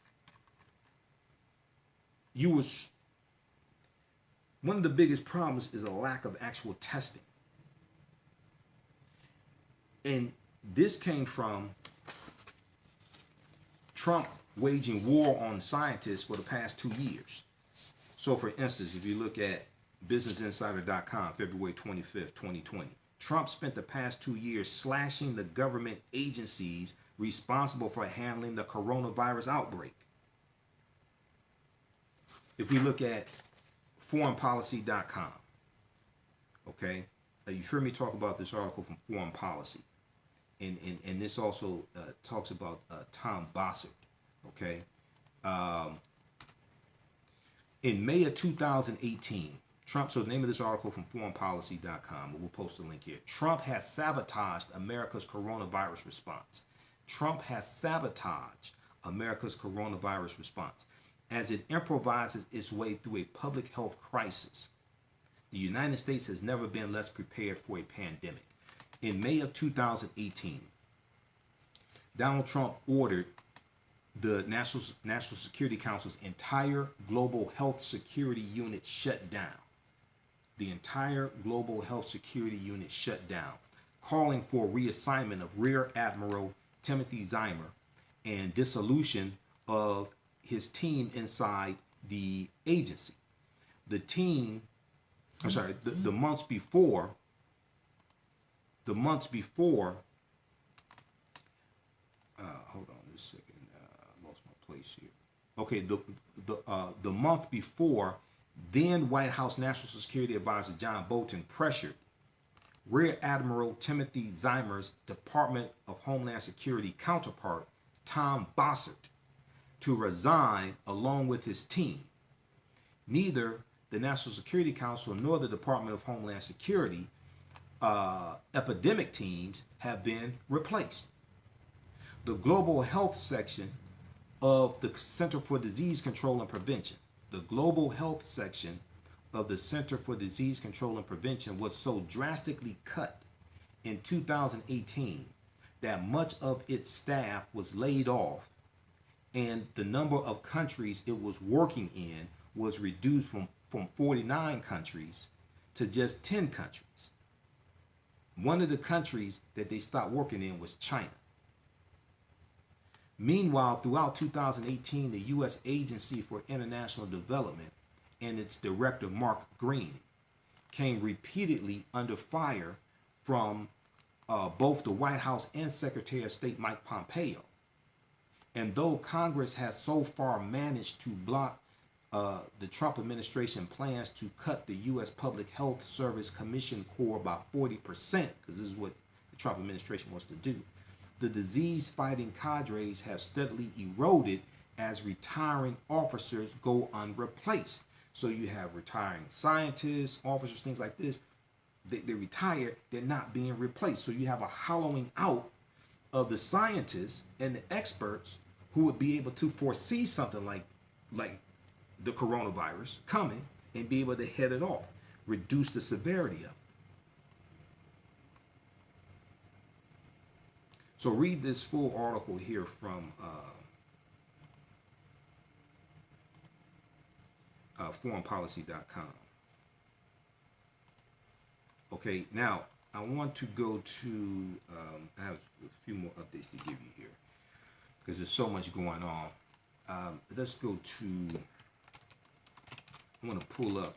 Speaker 1: One of the biggest problems is a lack of actual testing. And this came from Trump waging war on scientists for the past 2 years. So for instance, if you look at businessinsider.com, February 25th, 2020, Trump spent the past 2 years slashing the government agencies responsible for handling the coronavirus outbreak. If we look at foreignpolicy.com, okay, you've heard me talk about this article from Foreign Policy, and this also talks about Tom Bossert. Okay, um, in May of 2018, Trump. So the name of this article from foreignpolicy.com. We'll post a link here. Trump has sabotaged America's coronavirus response. Trump has sabotaged America's coronavirus response as it improvises its way through a public health crisis. The United States has never been less prepared for a pandemic. In May of 2018, Donald Trump ordered the National Security Council's entire global health security unit shut down. The entire global health security unit shut down, calling for reassignment of Rear Admiral Timothy Zimmer and dissolution of his team inside the agency. The team, I'm sorry, the months before, hold on a second, lost my place here. Okay, the month before, then White House National Security Advisor John Bolton pressured Rear Admiral Timothy Zimmer's Department of Homeland Security counterpart, Tom Bossert, to resign along with his team. Neither the National Security Council nor the Department of Homeland Security epidemic teams have been replaced. The Global Health section of the Center for Disease Control and Prevention, the Global Health section of the Center for Disease Control and Prevention was so drastically cut in 2018 that much of its staff was laid off, and the number of countries it was working in was reduced from 49 countries to just 10 countries. One of the countries that they stopped working in was China. Meanwhile, throughout 2018, the U.S. Agency for International Development and its director, Mark Green, came repeatedly under fire from both the White House and Secretary of State Mike Pompeo. And though Congress has so far managed to block the Trump administration plans to cut the U.S. Public Health Service Commission Corps by 40%, because this is what the Trump administration wants to do, the disease-fighting cadres have steadily eroded as retiring officers go unreplaced. So you have retiring scientists, officers, things like this. They retire, they're not being replaced. So you have a hollowing out of the scientists and the experts who would be able to foresee something like the coronavirus coming and be able to head it off, reduce the severity of it. So read this full article here from foreignpolicy.com. Okay, now I want to go to, I have a few more updates to give you here because there's so much going on. Let's go to, I want to pull up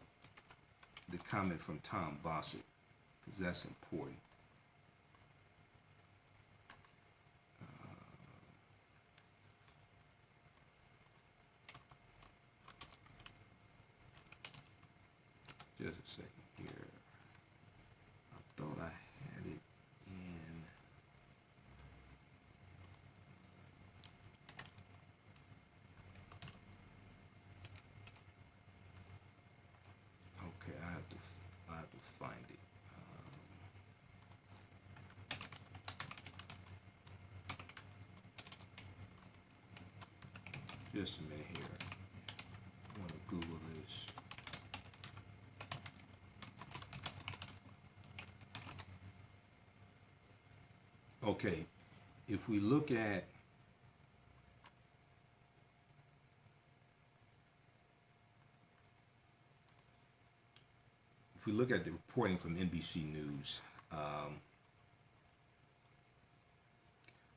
Speaker 1: the comment from Tom Bossert because that's important. Just a second here. I thought I had it in. Okay, I have to find it. Just a minute here. I want to Google this. Okay, if we look at the reporting from NBC News,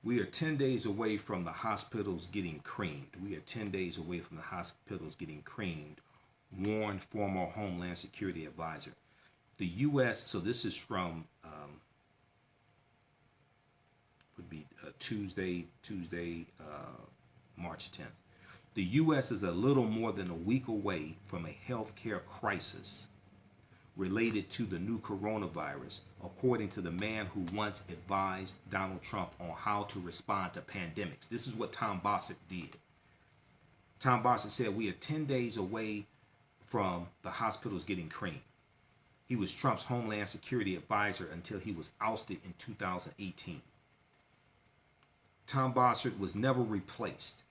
Speaker 1: we are 10 days away from the hospitals getting creamed. We are 10 days away from the hospitals getting creamed, warned former Homeland Security advisor. The U.S., so this is from would be Tuesday, March 10th. The U.S. is a little more than a week away from a healthcare crisis related to the new coronavirus, according to the man who once advised Donald Trump on how to respond to pandemics. This is what Tom Bossert did. Tom Bossert said, we are 10 days away from the hospitals getting creamed. He was Trump's Homeland Security advisor until he was ousted in 2018. Tom Bossert was never replaced,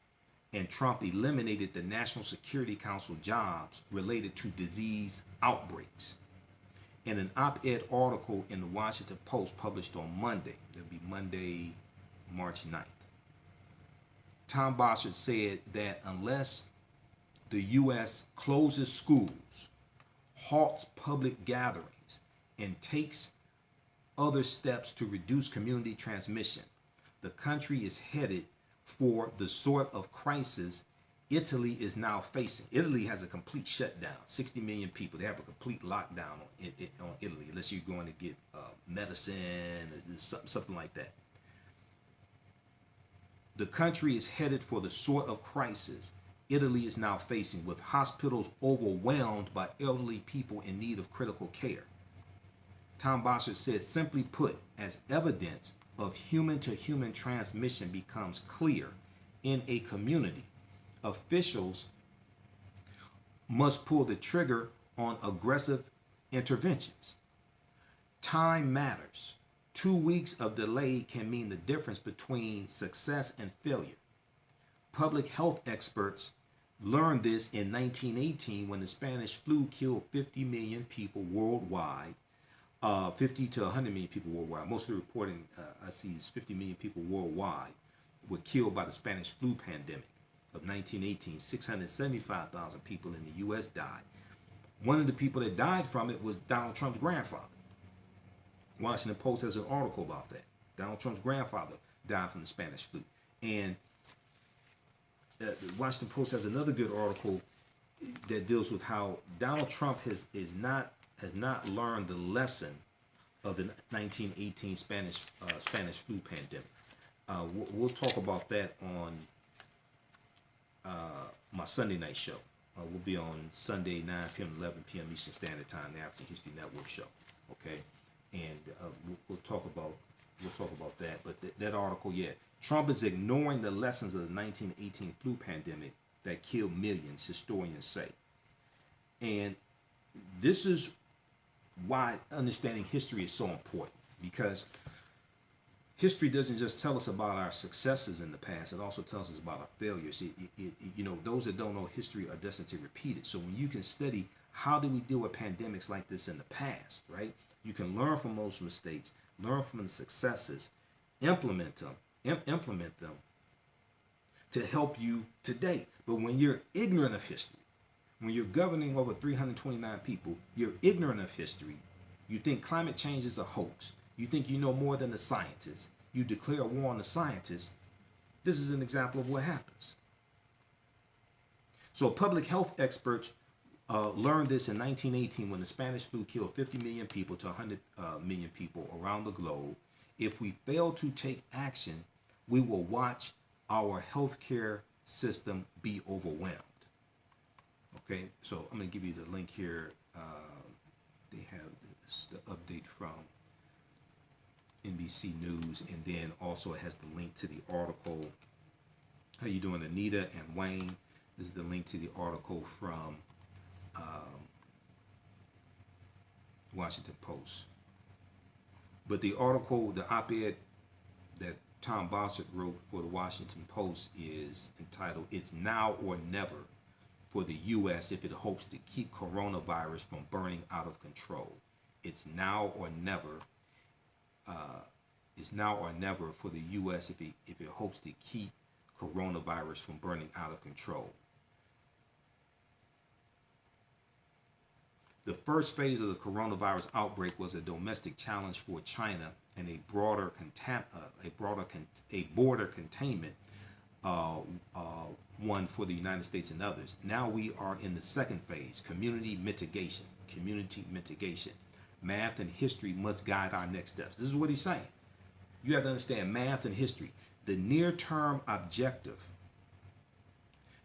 Speaker 1: and Trump eliminated the National Security Council jobs related to disease outbreaks. In an op-ed article in the Washington Post published on Monday, that'll be Monday, March 9th, Tom Bossert said that unless the U.S. closes schools, halts public gatherings, and takes other steps to reduce community transmission, the country is headed for the sort of crisis Italy is now facing. Italy has a complete shutdown, 60 million people. They have a complete lockdown on Italy, unless you're going to get medicine or something like that. The country is headed for the sort of crisis Italy is now facing, with hospitals overwhelmed by elderly people in need of critical care. Tom Bossert said, simply put, as evidence of human-to-human transmission becomes clear in a community, officials must pull the trigger on aggressive interventions. Time matters. 2 weeks of delay can mean the difference between success and failure. Public health experts learned this in 1918 when the Spanish flu killed 50 million people worldwide, 50 to 100 million people worldwide. Most of the reporting I see is 50 million people worldwide were killed by the Spanish flu pandemic of 1918. 675,000 people in the U.S. died. One of the people that died from it was Donald Trump's grandfather. Washington Post has an article about that. Donald Trump's grandfather died from the Spanish flu. And the Washington Post has another good article that deals with how Donald Trump has not learned the lesson of the 1918 Spanish flu pandemic. We'll talk about that on my Sunday night show. We'll be on Sunday, 9 p.m. to 11 p.m. Eastern Standard Time, the African History Network show. Okay, and we'll talk about that. But that article, yeah, Trump is ignoring the lessons of the 1918 flu pandemic that killed millions, historians say. And this is why understanding history is so important, because history doesn't just tell us about our successes in the past, it also tells us about our failures. Those that don't know history are destined to repeat it. So when you can study how did we deal with pandemics like this in the past, right? You can learn from those mistakes, learn from the successes, implement them to help you today. But when you're ignorant of history, when you're governing over 329 people, you're ignorant of history, you think climate change is a hoax, you think you know more than the scientists, you declare war on the scientists, this is an example of what happens. So public health experts learned this in 1918 when the Spanish flu killed 50 million people to 100 million people around the globe. If we fail to take action, we will watch our healthcare system be overwhelmed. Okay, so I'm going to give you the link here. They have the update from NBC News, and then also it has the link to the article. How you doing, Anita and Wayne? This is the link to the article from Washington Post. But the article, the op-ed that Tom Bossert wrote for the Washington Post is entitled, "It's Now or Never for the U.S. if it hopes to keep coronavirus from burning out of control." It's now or never. It's now or never for the U.S. if it hopes to keep coronavirus from burning out of control. The first phase of the coronavirus outbreak was a domestic challenge for China and a border containment one for the United States and others. Now we are in the second phase, community mitigation. Community mitigation. Math and history must guide our next steps. This is what he's saying. You have to understand math and history. The near-term objective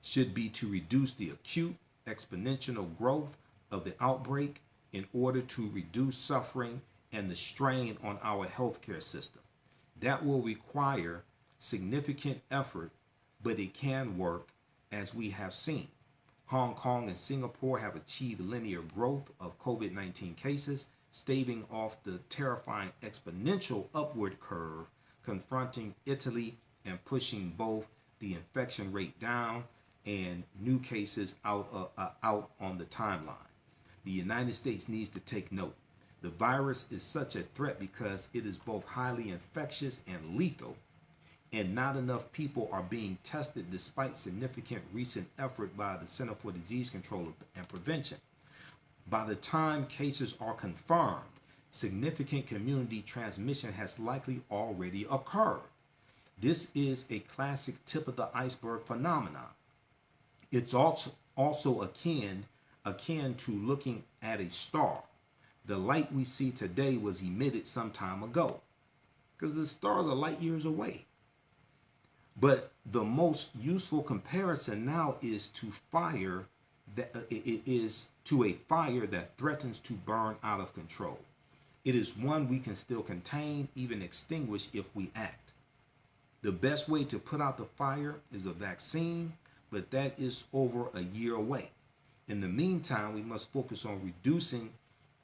Speaker 1: should be to reduce the acute exponential growth of the outbreak in order to reduce suffering and the strain on our healthcare system. That will require significant effort, but it can work, as we have seen. Hong Kong and Singapore have achieved linear growth of COVID-19 cases, staving off the terrifying exponential upward curve confronting Italy and pushing both the infection rate down and new cases out on the timeline. The United States needs to take note. The virus is such a threat because it is both highly infectious and lethal, and not enough people are being tested despite significant recent effort by the Center for Disease Control and Prevention. By the time cases are confirmed, significant community transmission has likely already occurred. This is a classic tip of the iceberg phenomenon. It's also akin to looking at a star. The light we see today was emitted some time ago, because the stars are light years away. But the most useful comparison now is to a fire that threatens to burn out of control. It is one we can still contain, even extinguish, if we act. The best way to put out the fire is a vaccine, but that is over a year away. In the meantime, we must focus on reducing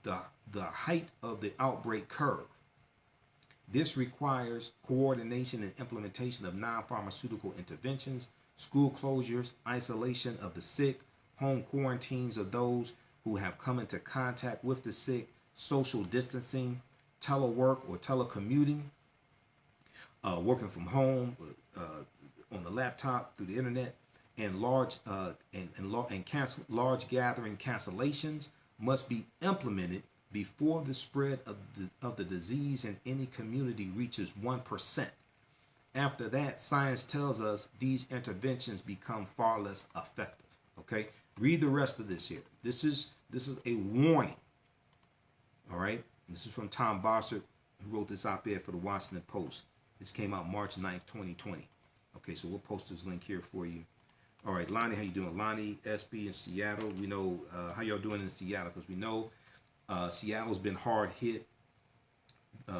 Speaker 1: the height of the outbreak curve. This requires coordination and implementation of non-pharmaceutical interventions, school closures, isolation of the sick, home quarantines of those who have come into contact with the sick, social distancing, telework or telecommuting, working from home, on the laptop, through the internet, and large gathering cancellations must be implemented before the spread of the disease in any community reaches 1%. After that, science tells us these interventions become far less effective. Okay, read the rest of this here. This is a warning. All right, this is from Tom Bossert, who wrote this op-ed for the Washington Post. This came out March 9th, 2020. Okay, so we'll post this link here for you. All right, Lonnie, how you doing? Lonnie, SB in Seattle. We know how y'all doing in Seattle, because we know Seattle's been hard hit.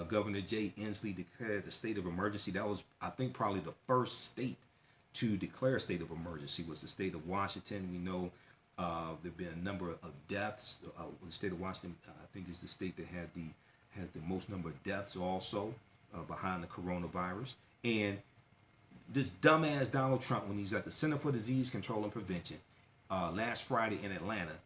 Speaker 1: Governor Jay Inslee declared the state of emergency. That was, I think, probably the first state to declare a state of emergency was the state of Washington. We know there have been a number of deaths. The state of Washington, I think, is the state that has the most number of deaths also behind the coronavirus. And this dumbass Donald Trump, when he was at the Center for Disease Control and Prevention last Friday in Atlanta,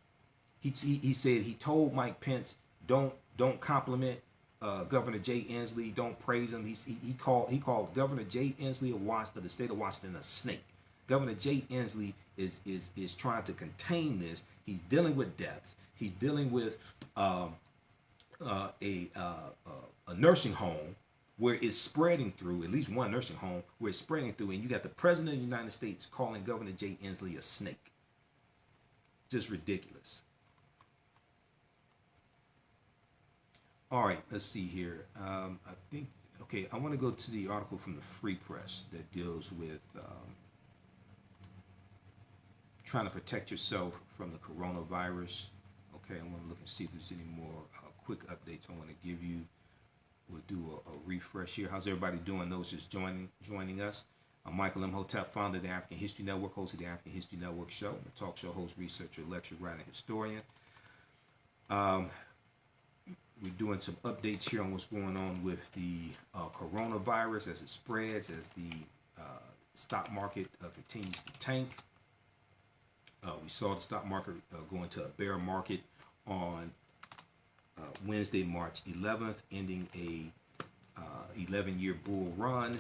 Speaker 1: he said he told Mike Pence, don't compliment Governor Jay Inslee, don't praise him. He called Governor Jay Inslee of the state of Washington a snake. Governor Jay Inslee is trying to contain this. He's dealing with deaths. He's dealing with a nursing home where it's spreading through, at least one nursing home where it's spreading through, and you got the President of the United States calling Governor Jay Inslee a snake. Just ridiculous. All right, let's see here. I think, okay, I want to go to the article from the Free Press that deals with trying to protect yourself from the coronavirus. Okay, I want to look and see if there's any more quick updates I want to give you. We'll do a refresh here. How's everybody doing? Those just joining us. I'm Michael Imhotep, founder of the African History Network, host of the African History Network show. I'm a talk show host, researcher, lecturer, writer, historian. We're doing some updates here on what's going on with the coronavirus as it spreads, as the stock market continues to tank. We saw the stock market go into a bear market on Wednesday, March 11th, ending a 11-year bull run.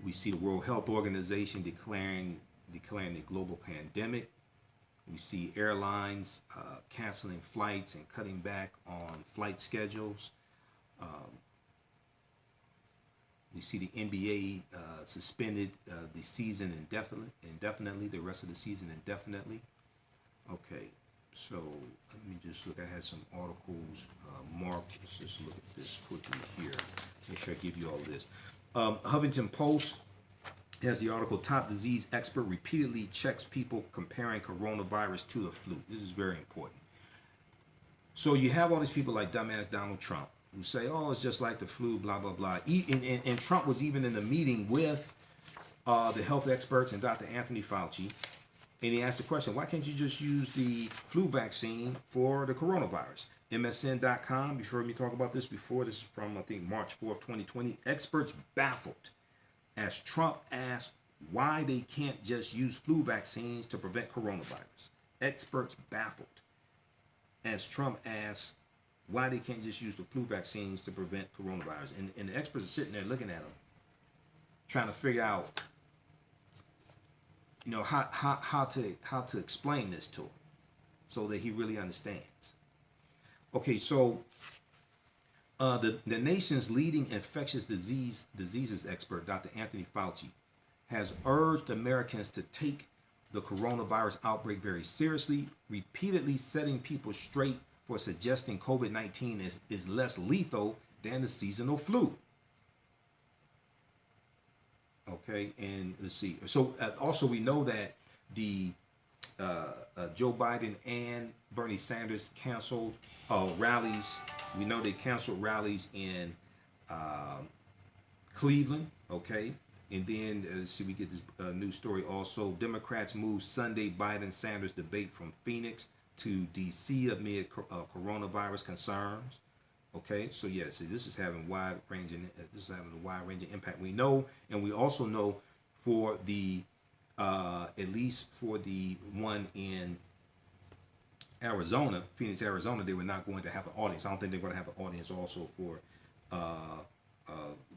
Speaker 1: We see the World Health Organization declaring a global pandemic. We see airlines canceling flights and cutting back on flight schedules. We see the NBA suspended the season indefinitely, the rest of the season indefinitely. Okay, so let me just look. I had some articles marked. Let's just look at this quickly here. Make sure I give you all this. Huffington Post As the article, top disease expert repeatedly checks people comparing coronavirus to the flu. This is very important. So you have all these people like dumbass Donald Trump who say, oh, it's just like the flu, blah, blah, blah. And Trump was even in the meeting with the health experts and Dr. Anthony Fauci. And he asked the question, why can't you just use the flu vaccine for the coronavirus? MSN.com, you've heard me talk about this before. This is from, I think, March 4th, 2020. Experts baffled as Trump asked why they can't just use flu vaccines to prevent coronavirus. Experts baffled as Trump asked why they can't just use the flu vaccines to prevent coronavirus. And the experts are sitting there looking at him, trying to figure out, you know, how to explain this to him so that he really understands. Okay, so the nation's leading infectious diseases expert, Dr. Anthony Fauci, has urged Americans to take the coronavirus outbreak very seriously, repeatedly setting people straight for suggesting COVID-19 is less lethal than the seasonal flu. Okay, and let's see. So also we know that the Joe Biden and Bernie Sanders canceled rallies. We know they canceled rallies in Cleveland. Okay, and then let's see, we get this news story also. Democrats move Sunday Biden-Sanders debate from Phoenix to D.C. amid coronavirus concerns. Okay, so yeah, see, this is having wide-ranging. This is having a wide-ranging impact. We know, and we also know for the at least for the one in Arizona, Phoenix, Arizona, they were not going to have an audience. I don't think they're going to have an audience also for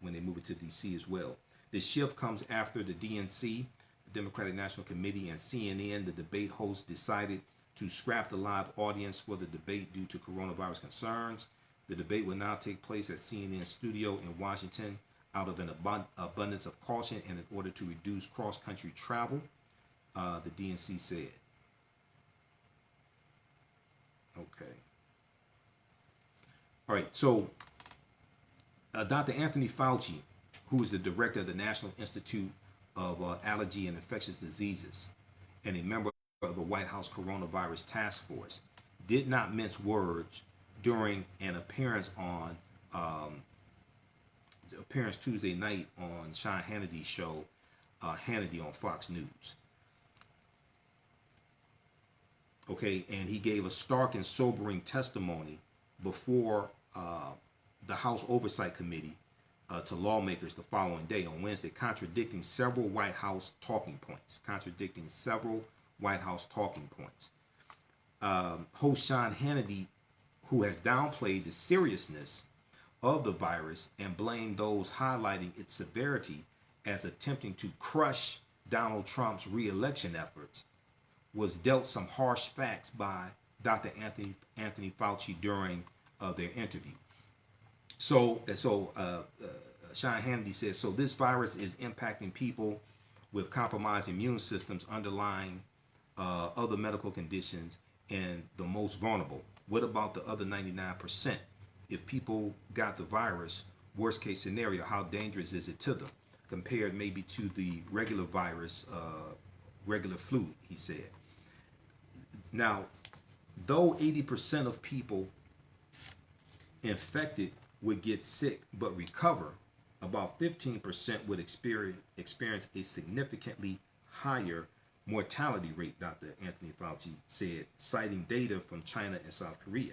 Speaker 1: when they move it to D.C. as well. This shift comes after the DNC, the Democratic National Committee, and CNN, the debate host, decided to scrap the live audience for the debate due to coronavirus concerns. The debate will now take place at CNN studio in Washington out of an abundance of caution and in order to reduce cross-country travel, the DNC said. Okay. All right, so Dr. Anthony Fauci, who is the director of the National Institute of Allergy and Infectious Diseases and a member of the White House Coronavirus Task Force, did not mince words during an appearance on Tuesday night on Sean Hannity's show, Hannity on Fox News. Okay, and he gave a stark and sobering testimony before the House Oversight Committee to lawmakers the following day on Wednesday, contradicting several White House talking points. Host Sean Hannity, who has downplayed the seriousness of the virus and blamed those highlighting its severity as attempting to crush Donald Trump's re-election efforts, was dealt some harsh facts by Dr. Anthony Fauci during their interview. So Sean Hannity says, so this virus is impacting people with compromised immune systems, underlying other medical conditions, and the most vulnerable. What about the other 99%? If people got the virus, worst case scenario, how dangerous is it to them compared maybe to the regular virus, regular flu, he said. Now, though 80% of people infected would get sick but recover, about 15% would experience a significantly higher mortality rate, Dr. Anthony Fauci said, citing data from China and South Korea.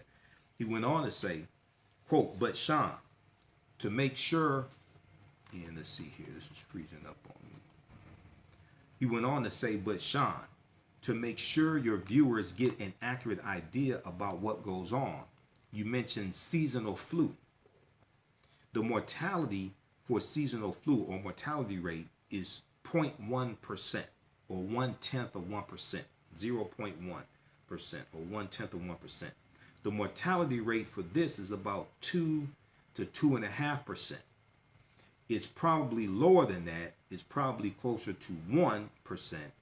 Speaker 1: He went on to say, quote, but Sean, to make sure, and let's see here, this is freezing up on me. He went on to say, but Sean, to make sure your viewers get an accurate idea about what goes on, you mentioned seasonal flu. The mortality for seasonal flu or mortality rate is 0.1% or 1/10 of 1%, 0.1% or 1/10 of 1%. The mortality rate for this is about 2 to 2.5%. It's probably lower than that. It's probably closer to 1%.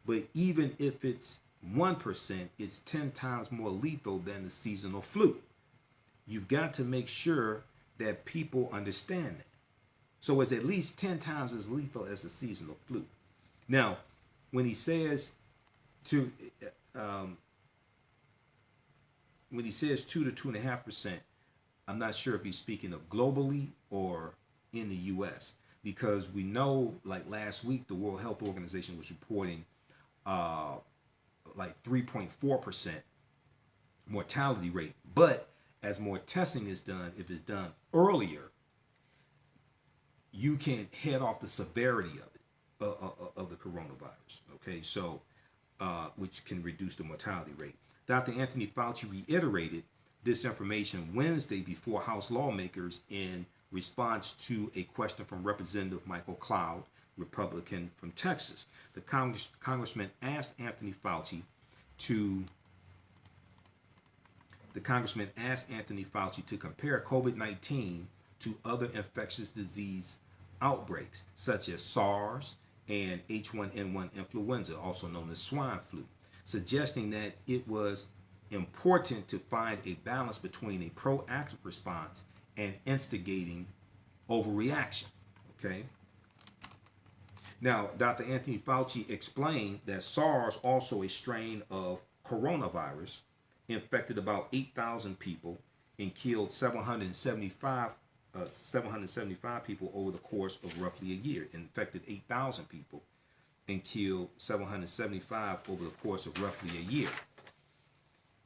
Speaker 1: But even if it's 1%, it's 10 times more lethal than the seasonal flu. You've got to make sure that people understand that. So it's at least 10 times as lethal as the seasonal flu. Now, when he says to um, when he says 2 to 2.5%, I'm not sure if he's speaking of globally or in the U.S. because we know, like last week, the World Health Organization was reporting like 3.4% mortality rate. But as more testing is done, if it's done earlier, you can head off the severity of the coronavirus. Okay, so which can reduce the mortality rate. Dr. Anthony Fauci reiterated this information Wednesday before House lawmakers in response to a question from Representative Michael Cloud, Republican from Texas. The congressman asked Anthony Fauci to compare COVID-19 to other infectious disease outbreaks such as SARS and H1N1 influenza, also known as swine flu, suggesting that it was important to find a balance between a proactive response and instigating overreaction. Okay. Now, Dr. Anthony Fauci explained that SARS, also a strain of coronavirus, infected about 8,000 people and killed 775 people over the course of roughly a year. Infected 8,000 people and killed 775 over the course of roughly a year.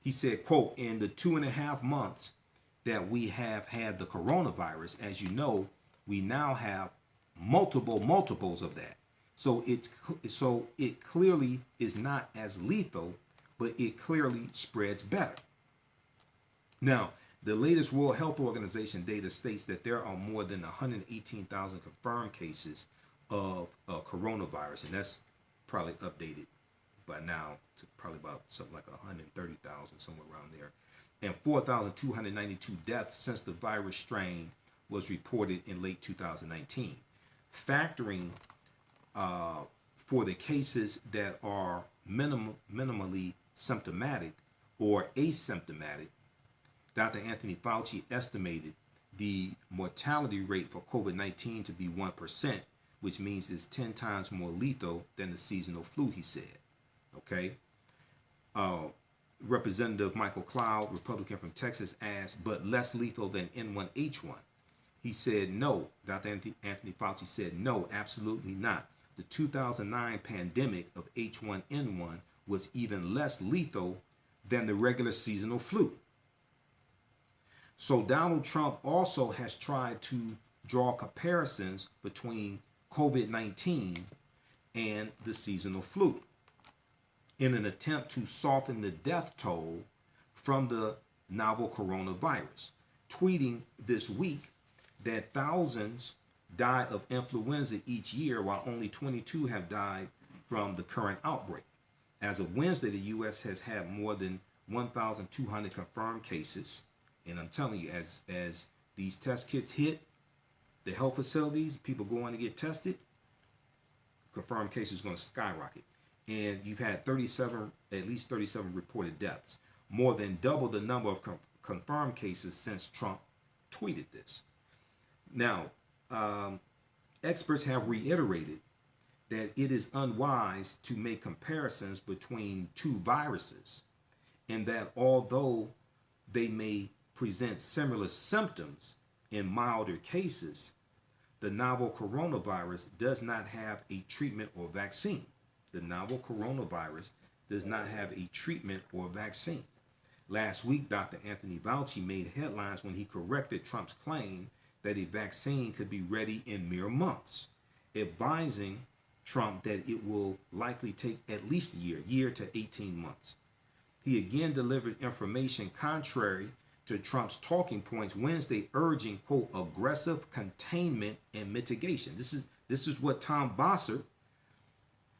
Speaker 1: He said, quote, in the 2.5 months that we have had the coronavirus, as you know, we now have multiples of that. So it clearly is not as lethal, but it clearly spreads better. Now, the latest World Health Organization data states that there are more than 118,000 confirmed cases of coronavirus, and that's probably updated by now to probably about something like 130,000, somewhere around there, and 4,292 deaths since the virus strain was reported in late 2019. Factoring for the cases that are minimally symptomatic or asymptomatic, Dr. Anthony Fauci estimated the mortality rate for COVID-19 to be 1%, which means it's 10 times more lethal than the seasonal flu, he said. Okay. Representative Michael Cloud, Republican from Texas, asked, but less lethal than N1H1. He said no. Dr. Anthony Fauci said no, absolutely not. The 2009 pandemic of H1N1 was even less lethal than the regular seasonal flu. So Donald Trump also has tried to draw comparisons between COVID-19 and the seasonal flu in an attempt to soften the death toll from the novel coronavirus, tweeting this week that thousands die of influenza each year while only 22 have died from the current outbreak. As of Wednesday, the U.S. has had more than 1,200 confirmed cases. And I'm telling you, as these test kits hit the health facilities, people going to get tested, confirmed cases are going to skyrocket. And you've had at least 37 reported deaths, more than double the number of confirmed cases since Trump tweeted this. Now, experts have reiterated that it is unwise to make comparisons between two viruses, and that although they may present similar symptoms in milder cases, the novel coronavirus does not have a treatment or vaccine. The novel coronavirus does not have a treatment or vaccine. Last week, Dr. Anthony Fauci made headlines when he corrected Trump's claim that a vaccine could be ready in mere months, advising Trump that it will likely take at least a year to 18 months. He again delivered information contrary to Trump's talking points Wednesday, urging, quote, aggressive containment and mitigation. This is what Tom Bossert,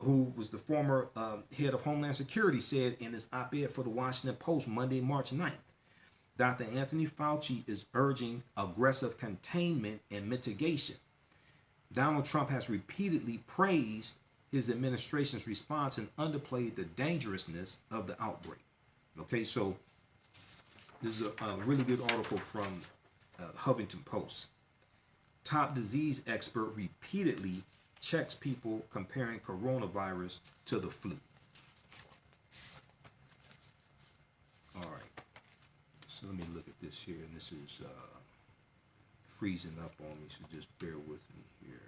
Speaker 1: who was the former head of Homeland Security, said in his op-ed for the Washington Post Monday, March 9th. Dr. Anthony Fauci is urging aggressive containment and mitigation. Donald Trump has repeatedly praised his administration's response and underplayed the dangerousness of the outbreak. Okay, so this is a really good article from Huffington Post. Top disease expert repeatedly checks people comparing coronavirus to the flu. All right. So let me look at this here, and this is freezing up on me, so just bear with me here.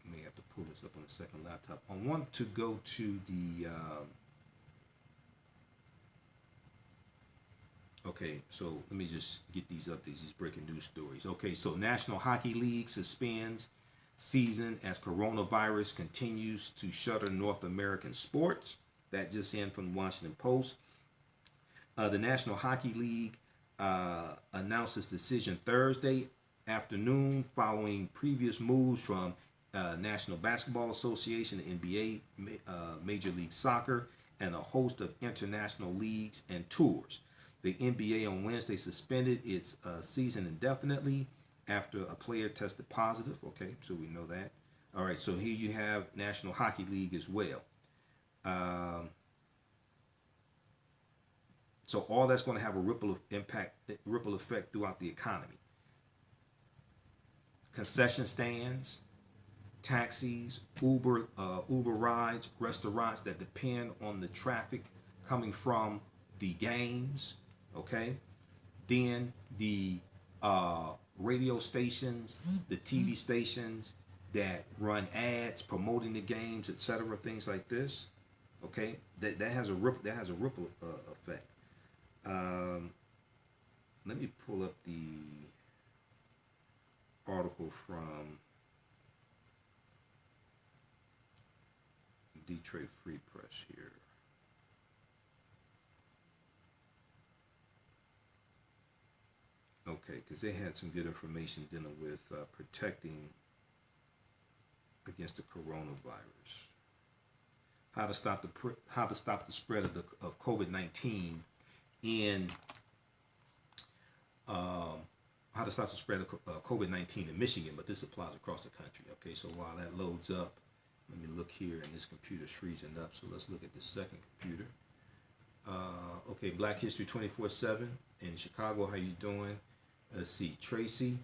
Speaker 1: I may have to pull this up on the second laptop. I want to go to the okay, so let me just get these updates, these breaking news stories. Okay, so National Hockey League suspends season as coronavirus continues to shutter North American sports. That just in from the Washington Post. The National Hockey League announced its decision Thursday afternoon following previous moves from National Basketball Association, NBA, Major League Soccer, and a host of international leagues and tours. The NBA on Wednesday suspended its season indefinitely after a player tested positive. Okay, so we know that. All right, so here you have National Hockey League as well. So all that's going to have a ripple effect throughout the economy. Concession stands, taxis, Uber rides, restaurants that depend on the traffic coming from the games. Okay, then the radio stations, the TV stations that run ads promoting the games, etc., things like this. Okay, that has a ripple effect. Let me pull up the article from Detroit Free Press here. Okay, because they had some good information dealing with protecting against the coronavirus. How to stop the spread of COVID-19 in how to stop the spread of COVID-19 in Michigan, but this applies across the country. Okay, so while that loads up, let me look here, and this computer's freezing up. So let's look at the second computer. Okay, Black History 24/7 in Chicago. How you doing? Let's see, Tracy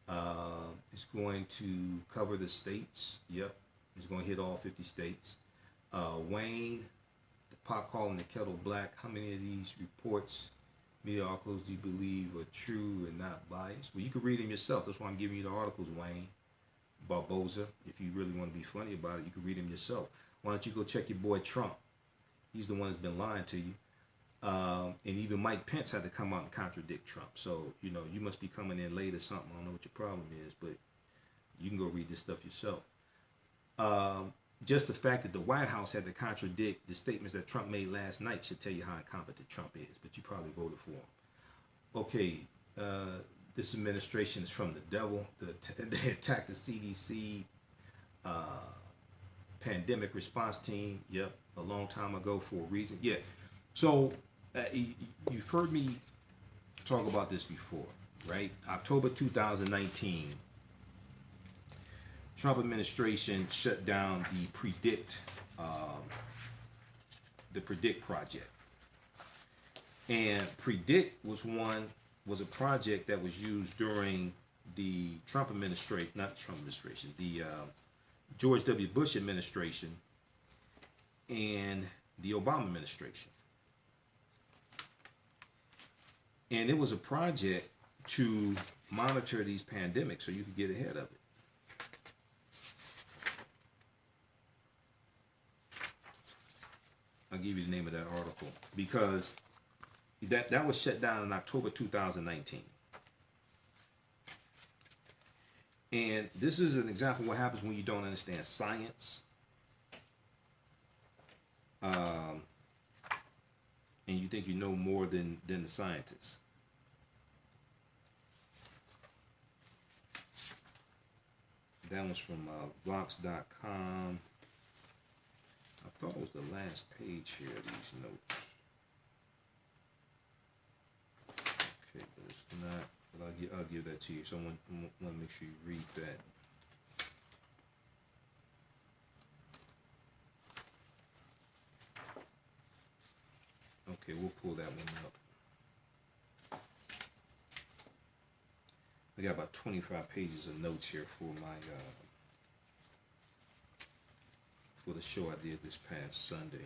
Speaker 1: is going to cover the states. Yep, he's going to hit all 50 states. Wayne, the pot calling the kettle black. How many of these reports, media articles, do you believe are true and not biased? Well, you can read them yourself. That's why I'm giving you the articles, Wayne Barboza. If you really want to be funny about it, you can read them yourself. Why don't you go check your boy Trump? He's the one that's been lying to you. And even Mike Pence had to come out and contradict Trump. So, you know, you must be coming in late or something. I don't know what your problem is, but you can go read this stuff yourself. Just the fact that the White House had to contradict the statements that Trump made last night should tell you how incompetent Trump is, but you probably voted for him. Okay, this administration is from the devil. They attacked the CDC pandemic response team. Yep, a long time ago for a reason. Yeah, so you've heard me talk about this before, right? October 2019, Trump administration shut down the Predict project, and Predict was a project that was used during the Trump administration, not Trump administration, the George W. Bush administration and the Obama administration. And it was a project to monitor these pandemics so you could get ahead of it. I'll give you the name of that article because that was shut down in October 2019. And this is an example of what happens when you don't understand science. And you think you know more than the scientists. That one's from Vox.com. I thought it was the last page here of these notes. Okay, but it's not. But I'll give that to you. So I want to make sure you read that. Okay, we'll pull that one up. I got about 25 pages of notes here for my for the show I did this past Sunday.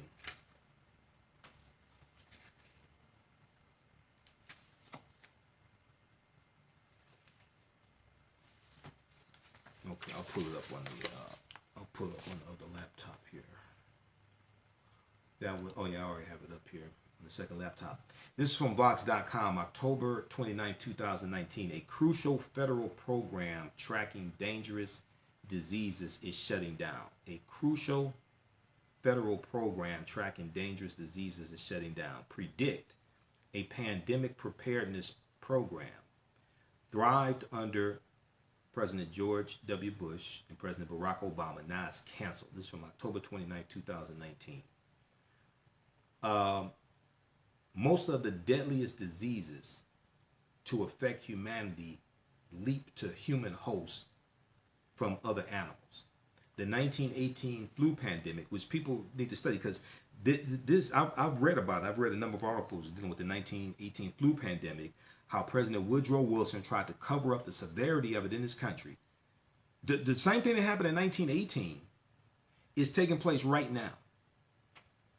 Speaker 1: Okay, I'll pull it up on the other laptop here. That was, oh yeah, I already have it up here on the second laptop. This is from Vox.com, October 29, 2019. A crucial federal program tracking dangerous diseases is shutting down. A crucial federal program tracking dangerous diseases is shutting down. Predict, a pandemic preparedness program, thrived under President George W. Bush and President Barack Obama. Now it's canceled. This is from October 29, 2019. Most of the deadliest diseases to affect humanity leap to human hosts from other animals. The 1918 flu pandemic, which people need to study, because this I've read about it. I've read a number of articles dealing with the 1918 flu pandemic, how President Woodrow Wilson tried to cover up the severity of it in this country. The same thing that happened in 1918 is taking place right now.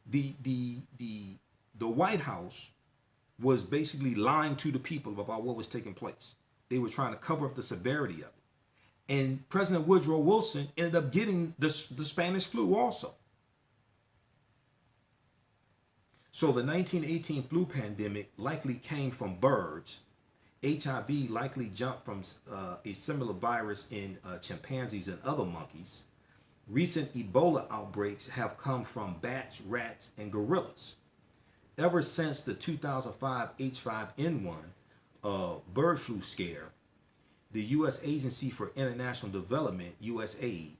Speaker 1: The White House was basically lying to the people about what was taking place. They were trying to cover up the severity of it. And President Woodrow Wilson ended up getting the Spanish flu also. So the 1918 flu pandemic likely came from birds. HIV likely jumped from a similar virus in chimpanzees and other monkeys. Recent Ebola outbreaks have come from bats, rats, and gorillas. Ever since the 2005 H5N1 bird flu scare, the U.S. Agency for International Development, USAID,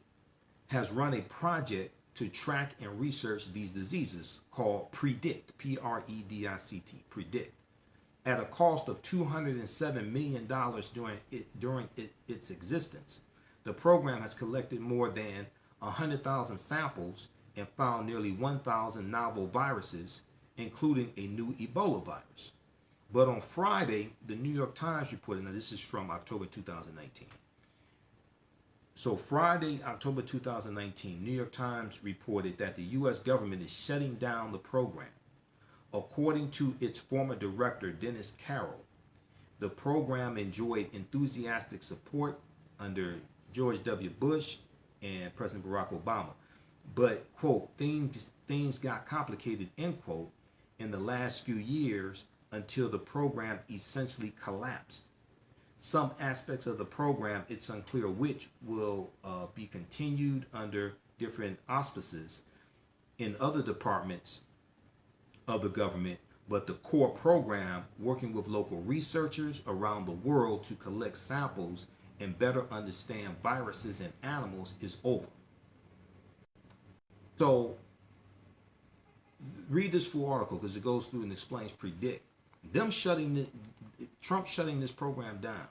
Speaker 1: has run a project to track and research these diseases called PREDICT, P-R-E-D-I-C-T, PREDICT, at a cost of $207 million during its existence. The program has collected more than 100,000 samples and found nearly 1,000 novel viruses, including a new Ebola virus. But on Friday, the New York Times reported, now this is from October 2019. So Friday, October 2019, New York Times reported that the U.S. government is shutting down the program. According to its former director, Dennis Carroll, the program enjoyed enthusiastic support under George W. Bush and President Barack Obama. But, quote, things got complicated, end quote, in the last few years until the program essentially collapsed. Some aspects of the program, it's unclear which, will be continued under different auspices in other departments of the government, but the core program, working with local researchers around the world to collect samples and better understand viruses in animals, is over. So read this full article because it goes through and explains PREDICT. Trump shutting this program down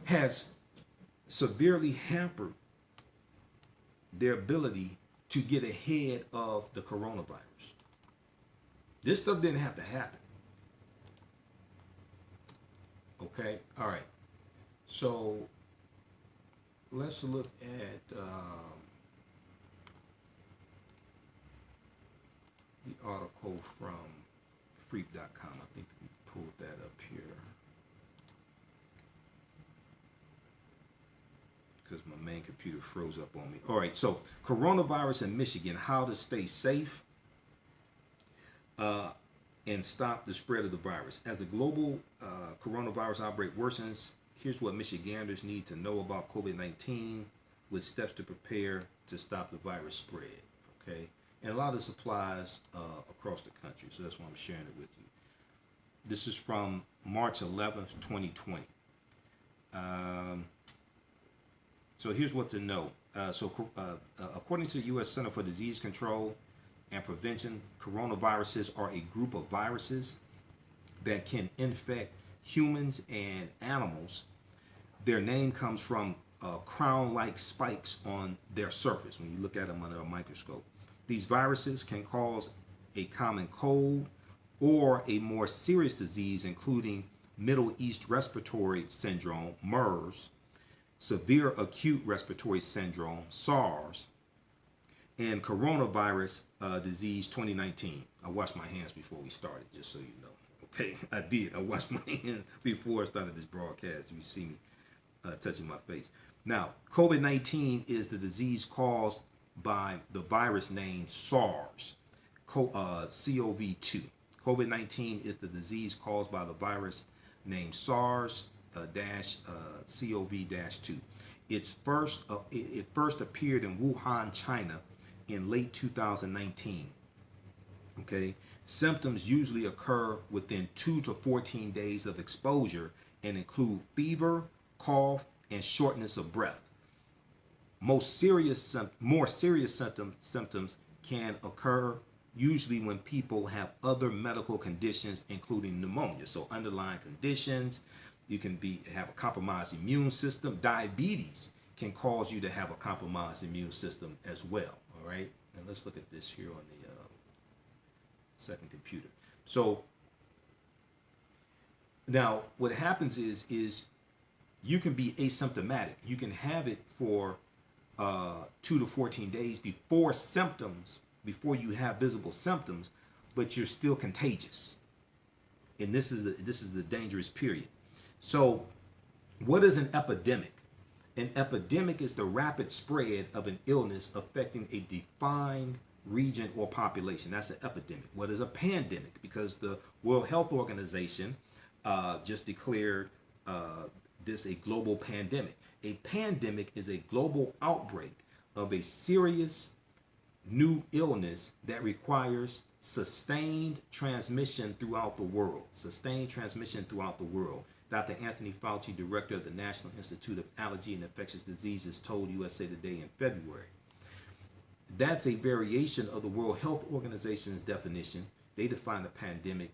Speaker 1: has severely hampered their ability to get ahead of the coronavirus. This stuff didn't have to happen. Okay, all right. So let's look at the article from freep.com. I think we pulled that up here because my main computer froze up on me. All right, so coronavirus in Michigan, how to stay safe and stop the spread of the virus. As the global coronavirus outbreak worsens, here's what Michiganders need to know about COVID-19 with steps to prepare to stop the virus spread. Okay, and a lot of this applies across the country, so that's why I'm sharing it with you. This is from March 11th, 2020. So here's what to know. According to the U.S. Center for Disease Control and Prevention, coronaviruses are a group of viruses that can infect humans and animals. Their name comes from crown-like spikes on their surface when you look at them under a microscope. These viruses can cause a common cold or a more serious disease, including Middle East Respiratory Syndrome, MERS, Severe Acute Respiratory Syndrome, SARS, and Coronavirus Disease 2019. I washed my hands before we started, just so you know. Okay, I did. I washed my hands before I started this broadcast. You see me touching my face. Now, COVID-19 is the disease caused by the virus named SARS, CoV-2. COVID-19 is the disease caused by the virus named SARS-CoV-2. It first appeared in Wuhan, China, in late 2019. Okay, symptoms usually occur within 2 to 14 days of exposure and include fever, cough, and shortness of breath. More serious symptoms can occur usually when people have other medical conditions, including pneumonia. So underlying conditions, you can have a compromised immune system. Diabetes can cause you to have a compromised immune system as well. All right, and let's look at this here on the second computer. So now what happens is you can be asymptomatic. You can have it for 2 to 14 days before you have visible symptoms, but you're still contagious. And this is the dangerous period. So what is an epidemic? An epidemic is the rapid spread of an illness affecting a defined region or population. That's an epidemic. What is a pandemic? Because the World Health Organization just declared this a global pandemic. A pandemic is a global outbreak of a serious new illness that requires sustained transmission throughout the world. Sustained transmission throughout the world. Dr. Anthony Fauci, director of the National Institute of Allergy and Infectious Diseases, told USA Today in February. That's a variation of the World Health Organization's definition. They define the pandemic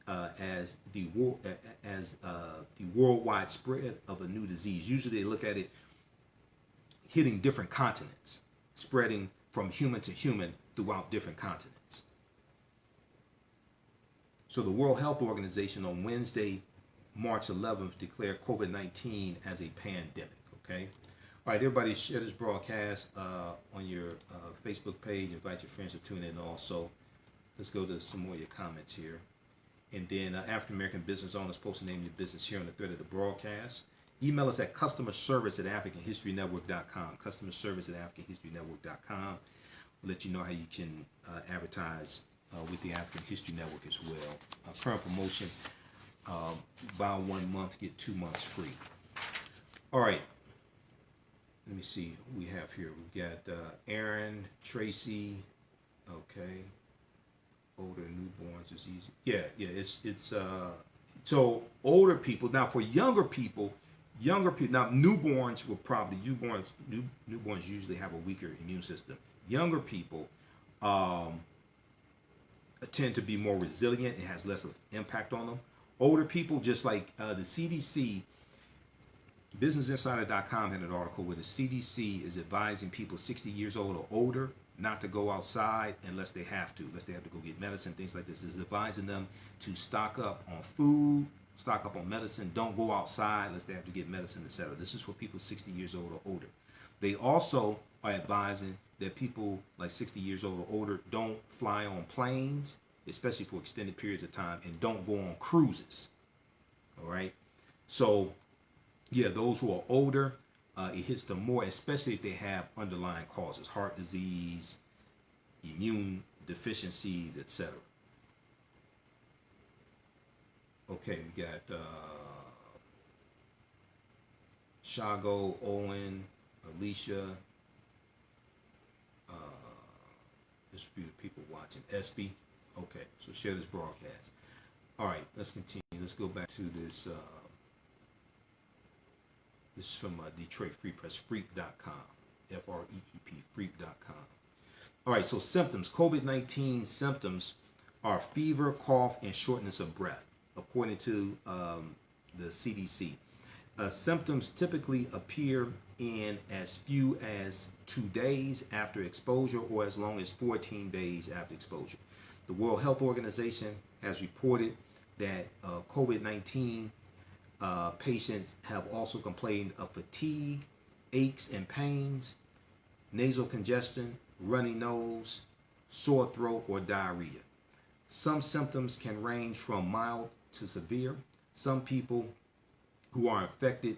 Speaker 1: as the worldwide spread of a new disease. Usually they look at it hitting different continents, spreading from human to human throughout different continents. So the World Health Organization on Wednesday, March 11th, declared COVID-19 as a pandemic. Okay. All right, everybody, share this broadcast on your Facebook page. Invite your friends to tune in also. Let's go to some more of your comments here. And then African American business owners, post the name of your business here on the thread of the broadcast. Email us at customerservice@africanhistorynetwork.com. Customerservice@africanhistorynetwork.com. We'll let you know how you can advertise with the African History Network as well. Current promotion, buy 1 month, get 2 months free. All right. Let me see who we have here. We got Aaron, Tracy, okay. Older newborns is easy. Yeah, it's so older people. Now for younger people, now newborns usually have a weaker immune system. Younger people tend to be more resilient. It has less of impact on them. Older people, just like the CDC, BusinessInsider.com had an article where the CDC is advising people 60 years old or older not to go outside unless they have to go get medicine, things like this. Is advising them to stock up on food, stock up on medicine, don't go outside unless they have to get medicine, etc. This is for people 60 years old or older. They also are advising that people like 60 years old or older don't fly on planes, especially for extended periods of time, and don't go on cruises. All right. So yeah, those who are older, it hits them more, especially if they have underlying causes, heart disease, immune deficiencies, etc. Okay, we got Shago, Owen, Alicia. There's a few people watching. SB. Okay, so share this broadcast. All right, let's continue. Let's go back to this. This is from Detroit Free Press, freep.com, F-R-E-E-P, freep.com. All right, so symptoms. COVID-19 symptoms are fever, cough, and shortness of breath, according to the CDC. Symptoms typically appear in as few as 2 days after exposure or as long as 14 days after exposure. The World Health Organization has reported that COVID-19 Patients have also complained of fatigue, aches and pains, nasal congestion, runny nose, sore throat, or diarrhea. Some symptoms can range from mild to severe. Some people who are infected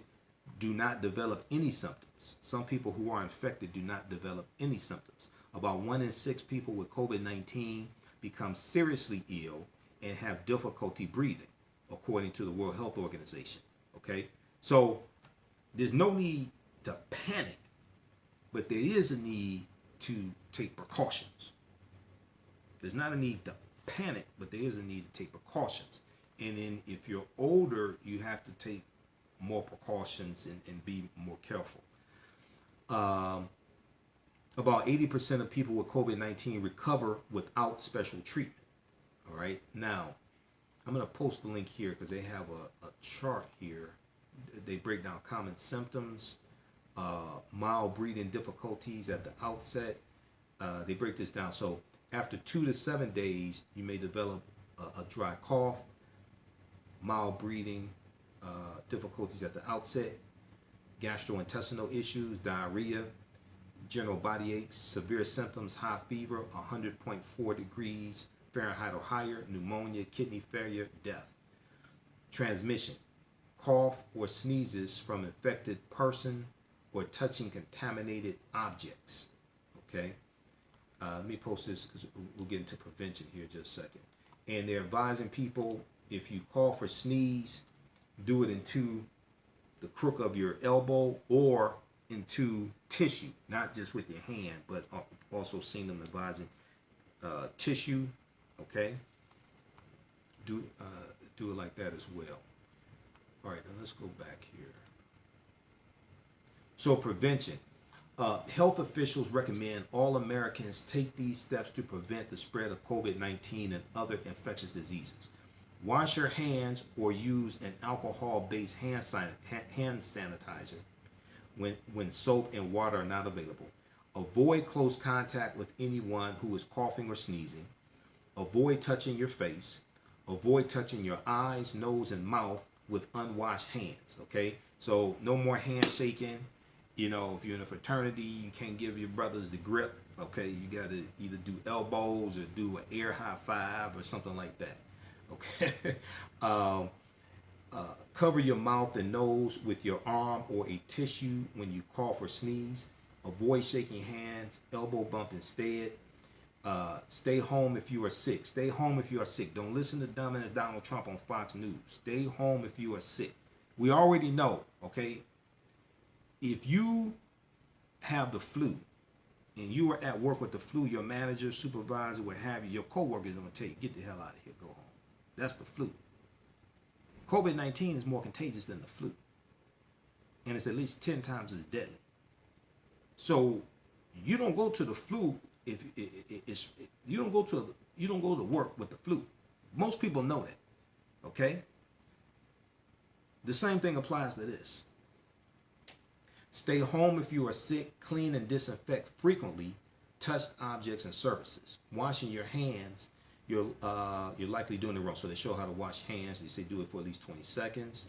Speaker 1: do not develop any symptoms. Some people who are infected do not develop any symptoms. About 1 in 6 people with COVID-19 become seriously ill and have difficulty breathing, according to the World Health Organization. Okay? So there's no need to panic, but there is a need to take precautions. There's not a need to panic, but there is a need to take precautions. And then if you're older, you have to take more precautions and be more careful. About 80% of people with COVID-19 recover without special treatment. All right. Now, I'm going to post the link here because they have a chart here. They break down common symptoms, mild breathing difficulties at the outset. They break this down. So after 2 to 7 days, you may develop a dry cough, mild breathing difficulties at the outset, gastrointestinal issues, diarrhea, general body aches, severe symptoms, high fever, 100.4 degrees Fahrenheit or higher, pneumonia, kidney failure, death. Transmission, cough or sneezes from infected person or touching contaminated objects. Okay, let me post this because we'll get into prevention here in just a second. And they're advising people, if you cough or sneeze, do it into the crook of your elbow or into tissue, not just with your hand, but also seen them advising tissue. Okay, do it like that as well. All right, now let's go back here. So prevention. Health officials recommend all Americans take these steps to prevent the spread of COVID-19 and other infectious diseases. Wash your hands or use an alcohol-based hand sanitizer when soap and water are not available. Avoid close contact with anyone who is coughing or sneezing. Avoid touching your face. Avoid touching your eyes, nose, and mouth with unwashed hands. Okay, so no more handshaking. You know, if you're in a fraternity, you can't give your brothers the grip. Okay, you got to either do elbows or do an air high five or something like that. Okay. Cover your mouth and nose with your arm or a tissue when you cough or sneeze. Avoid shaking hands, elbow bump instead. Stay home if you are sick. Stay home if you are sick. Don't listen to dumbass Donald Trump on Fox News. Stay home if you are sick. We already know, okay? If you have the flu and you are at work with the flu, your manager, supervisor, what have you, your coworker is going to tell you, get the hell out of here, go home. That's the flu. COVID-19 is more contagious than the flu. And it's at least 10 times as deadly. So you don't go to the flu if it's you don't go to work with the flu. Most people know that. Okay? The same thing applies to this. Stay home if you are sick. Clean and disinfect frequently touched objects and surfaces. Washing your hands, you're likely doing it wrong. So they show how to wash hands. They say do it for at least 20 seconds.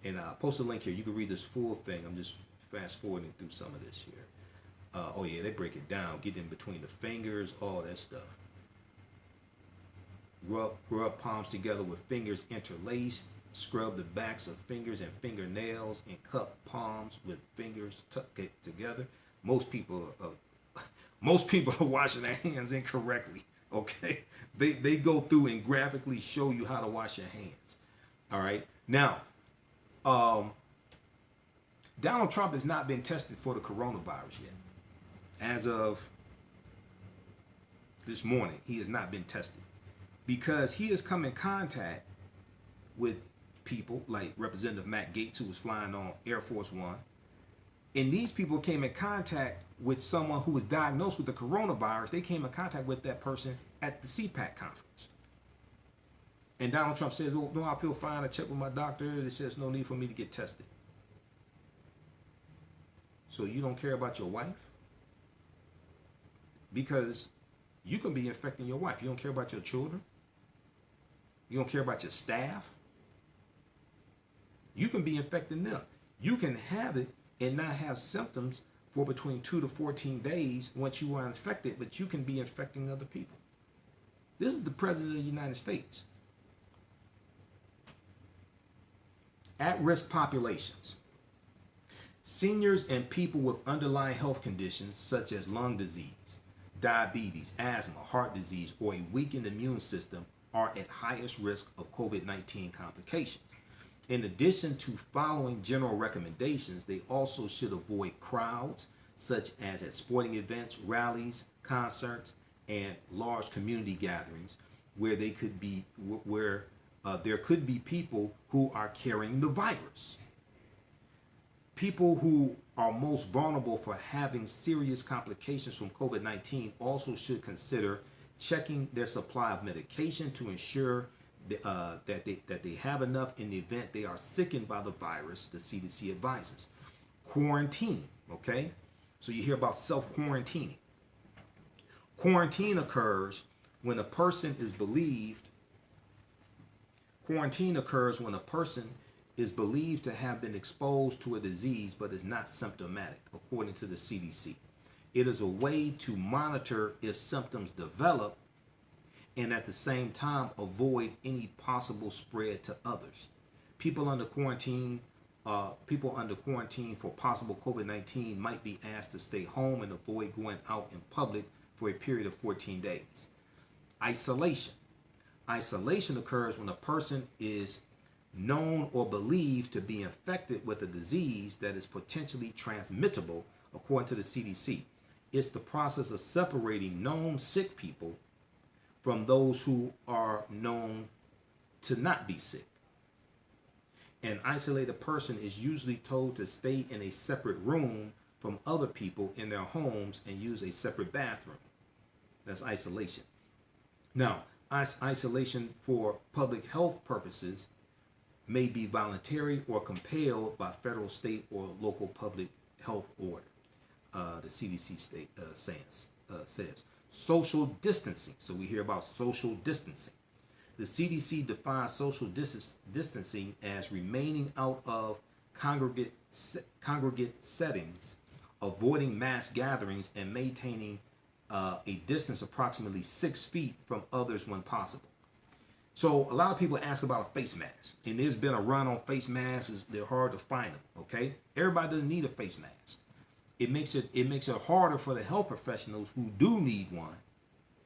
Speaker 1: And I'll post a link here. You can read this full thing. I'm just fast forwarding through some of this here. Oh yeah, they break it down. Get in between the fingers, all that stuff. Rub palms together with fingers interlaced. Scrub the backs of fingers and fingernails and cup palms with fingers tucked together. Most people are washing their hands incorrectly. Okay, they go through and graphically show you how to wash your hands. All right. Now, Donald Trump has not been tested for the coronavirus yet. As of this morning, he has not been tested because he has come in contact with people like Representative Matt Gaetz, who was flying on Air Force One. And these people came in contact with someone who was diagnosed with the coronavirus. They came in contact with that person at the CPAC conference. And Donald Trump says, oh, no, I feel fine. I checked with my doctor. It says no need for me to get tested. So you don't care about your wife? Because you can be infecting your wife. You don't care about your children. You don't care about your staff. You can be infecting them. You can have it and not have symptoms for between 2 to 14 days once you are infected, but you can be infecting other people. This is the President of the United States. At-risk populations. Seniors and people with underlying health conditions such as lung disease, diabetes, asthma, heart disease, or a weakened immune system are at highest risk of COVID-19 complications. In addition to following general recommendations, they also should avoid crowds such as at sporting events, rallies, concerts, and large community gatherings where there could be people who are carrying the virus. People who are most vulnerable for having serious complications from COVID-19 also should consider checking their supply of medication to ensure that they have enough in the event they are sickened by the virus, the CDC advises. Quarantine, okay? So you hear about self-quarantining. Quarantine occurs when a person is believed to have been exposed to a disease but is not symptomatic, according to the CDC. It is a way to monitor if symptoms develop and at the same time avoid any possible spread to others. People under quarantine for possible COVID-19 might be asked to stay home and avoid going out in public for a period of 14 days. Isolation. Isolation occurs when a person is known or believed to be infected with a disease that is potentially transmittable, according to the CDC. It's the process of separating known sick people from those who are known to not be sick. An isolated person is usually told to stay in a separate room from other people in their homes and use a separate bathroom. That's isolation. Now, isolation for public health purposes may be voluntary or compelled by federal, state, or local public health order. The CDC says. Social distancing. So we hear about social distancing. The CDC defines social distancing as remaining out of congregate settings, avoiding mass gatherings, and maintaining a distance approximately 6 feet from others when possible. So a lot of people ask about a face mask, and there's been a run on face masks. They're hard to find them. Okay, everybody doesn't need a face mask. It makes it harder for the health professionals who do need one,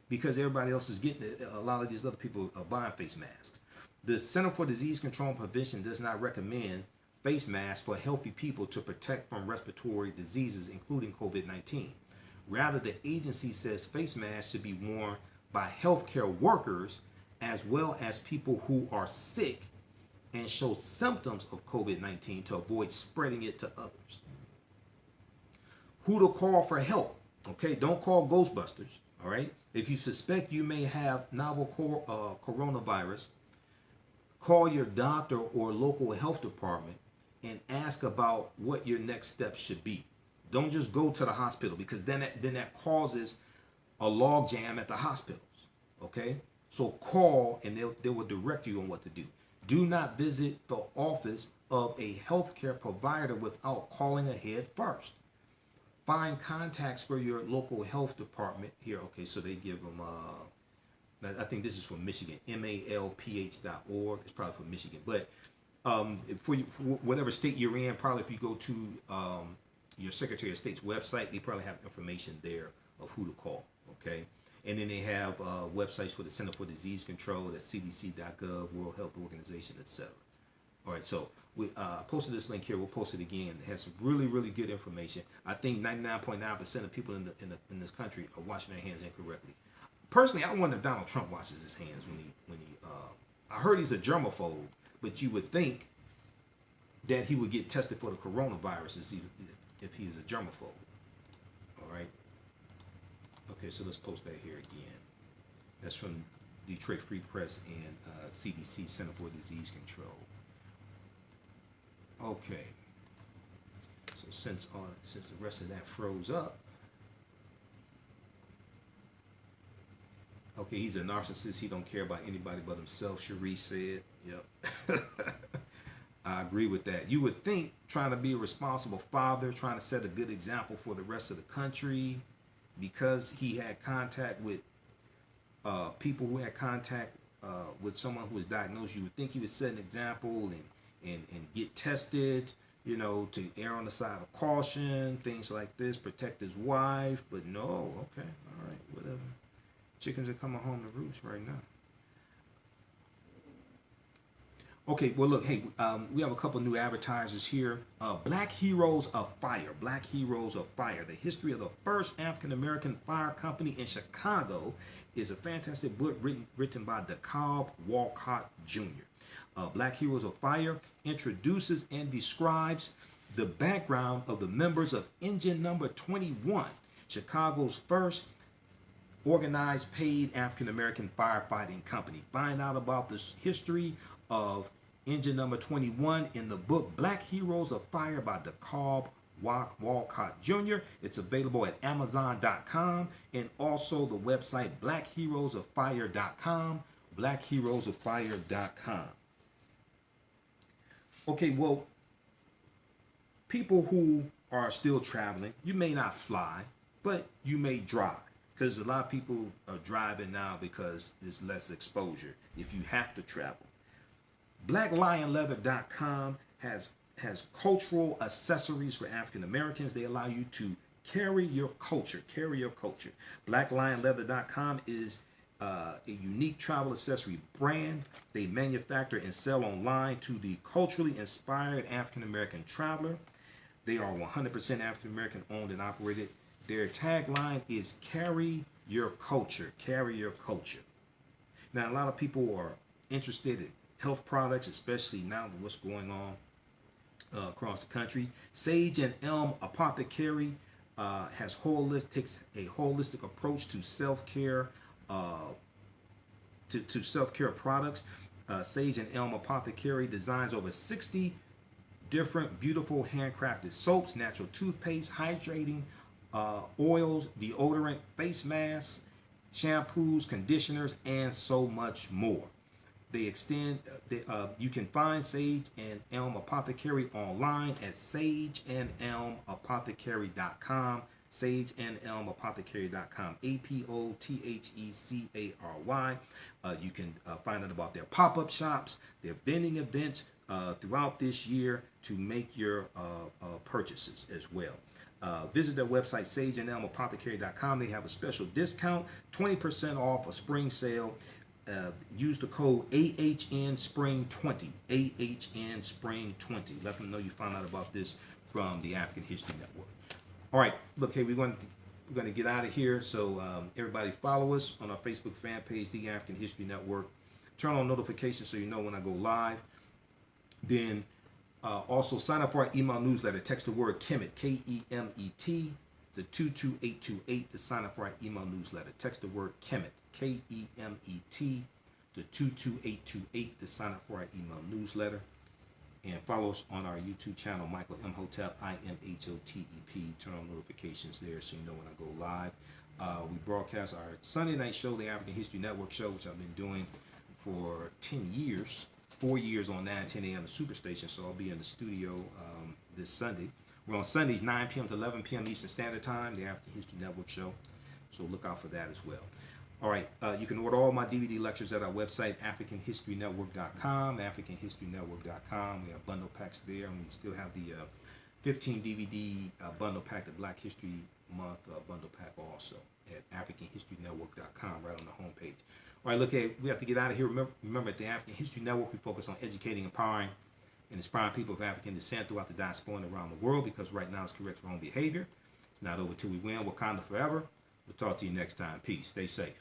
Speaker 1: because everybody else is getting it. A lot of these other people are buying face masks. The Center for Disease Control and Prevention does not recommend face masks for healthy people to protect from respiratory diseases, including COVID-19. Rather, the agency says face masks should be worn by healthcare workers as well as people who are sick and show symptoms of COVID-19 to avoid spreading it to others. Who to call for help? Okay, don't call Ghostbusters. All right. If you suspect you may have novel coronavirus, call your doctor or local health department and ask about what your next steps should be. Don't just go to the hospital, because then that causes a log jam at the hospitals. Okay, so call and they will direct you on what to do. Do not visit the office of a healthcare provider without calling ahead first. Find contacts for your local health department here. Okay, so they give them, I think this is from Michigan, malph.org. It's probably from Michigan. But for whatever state you're in, probably if you go to your Secretary of State's website, they probably have information there of who to call. Okay, and then they have websites for the Center for Disease Control, that's cdc.gov, World Health Organization, etc. All right, so we posted this link here. We'll post it again. It has some really, really good information. I think 99.9% of people in this country are washing their hands incorrectly. Personally, I wonder if Donald Trump washes his hands when he. I heard he's a germaphobe, but you would think that he would get tested for the coronavirus if he is a germaphobe. All right. Okay, so let's post that here again. That's from Detroit Free Press and CDC, Center for Disease Control. Okay, so since the rest of that froze up, okay, he's a narcissist. He don't care about anybody but himself, Cherie said. Yep. I agree with that. You would think trying to be a responsible father, trying to set a good example for the rest of the country, because he had contact with people who had contact with someone who was diagnosed, you would think he would set an example and get tested, you know, to err on the side of caution, things like this, protect his wife. But no, okay, all right, whatever. Chickens are coming home to roost right now. Okay, well, look, hey, we have a couple new advertisers here. Black Heroes of Fire. Black Heroes of Fire. The history of the first African American fire company in Chicago is a fantastic book written by DeKalb Walcott Jr. Black Heroes of Fire introduces and describes the background of the members of Engine Number 21, Chicago's first organized paid African American firefighting company. Find out about the history of Engine Number 21 in the book Black Heroes of Fire by DeKalb Walcott Jr. It's available at Amazon.com and also the website BlackHeroesOfFire.com. BlackHeroesOfFire.com. Okay, well, people who are still traveling, you may not fly, but you may drive. Because a lot of people are driving now because there's less exposure if you have to travel. BlackLionLeather.com has cultural accessories for African Americans. They allow you to carry your culture. Carry your culture. BlackLionLeather.com is a unique travel accessory brand. They manufacture and sell online to the culturally inspired African American traveler. They are 100% African American owned and operated. Their tagline is "Carry your culture." Carry your culture. Now, a lot of people are interested in health products, especially now with what's going on across the country. Sage and Elm Apothecary takes a holistic approach to self-care to self-care products. Sage and Elm Apothecary designs over 60 different beautiful handcrafted soaps, natural toothpaste, hydrating oils, deodorant, face masks, shampoos, conditioners, and so much more. They extend. You can find Sage and Elm Apothecary online at sageandelmapothecary.com. Sageandelmapothecary.com. APOTHECARY. You can find out about their pop-up shops, their vending events throughout this year to make your purchases as well. Visit their website, sageandelmapothecary.com. They have a special discount, 20% off a spring sale. Use the code AHNSPRING20. AHNSPRING20. Let them know you found out about this from the African History Network. All right, look, hey, we're going to get out of here. So everybody follow us on our Facebook fan page, The African History Network. Turn on notifications so you know when I go live. Then also sign up for our email newsletter. Text the word KEMET, KEMET, the 22828 to sign up for our email newsletter. Text the word KEMET, KEMET, the 22828 to sign up for our email newsletter. And follow us on our YouTube channel, Michael Imhotep, IMHOTEP. Turn on notifications there so you know when I go live. We broadcast our Sunday night show, the African History Network show, which I've been doing for 10 years. 4 years on 9:10 a.m. Superstation, so I'll be in the studio this Sunday. We're on Sundays, 9 p.m. to 11 p.m. Eastern Standard Time, the African History Network show. So look out for that as well. All right, you can order all my DVD lectures at our website, AfricanHistoryNetwork.com, AfricanHistoryNetwork.com. We have bundle packs there, and we still have the 15 DVD bundle pack, the Black History Month bundle pack also at AfricanHistoryNetwork.com, right on the homepage. All right, look, we have to get out of here. Remember, at the African History Network, we focus on educating, empowering, and inspiring people of African descent throughout the diaspora and around the world, because right now it's correct wrong behavior. It's not over till we win. Wakanda forever. We'll talk to you next time. Peace. Stay safe.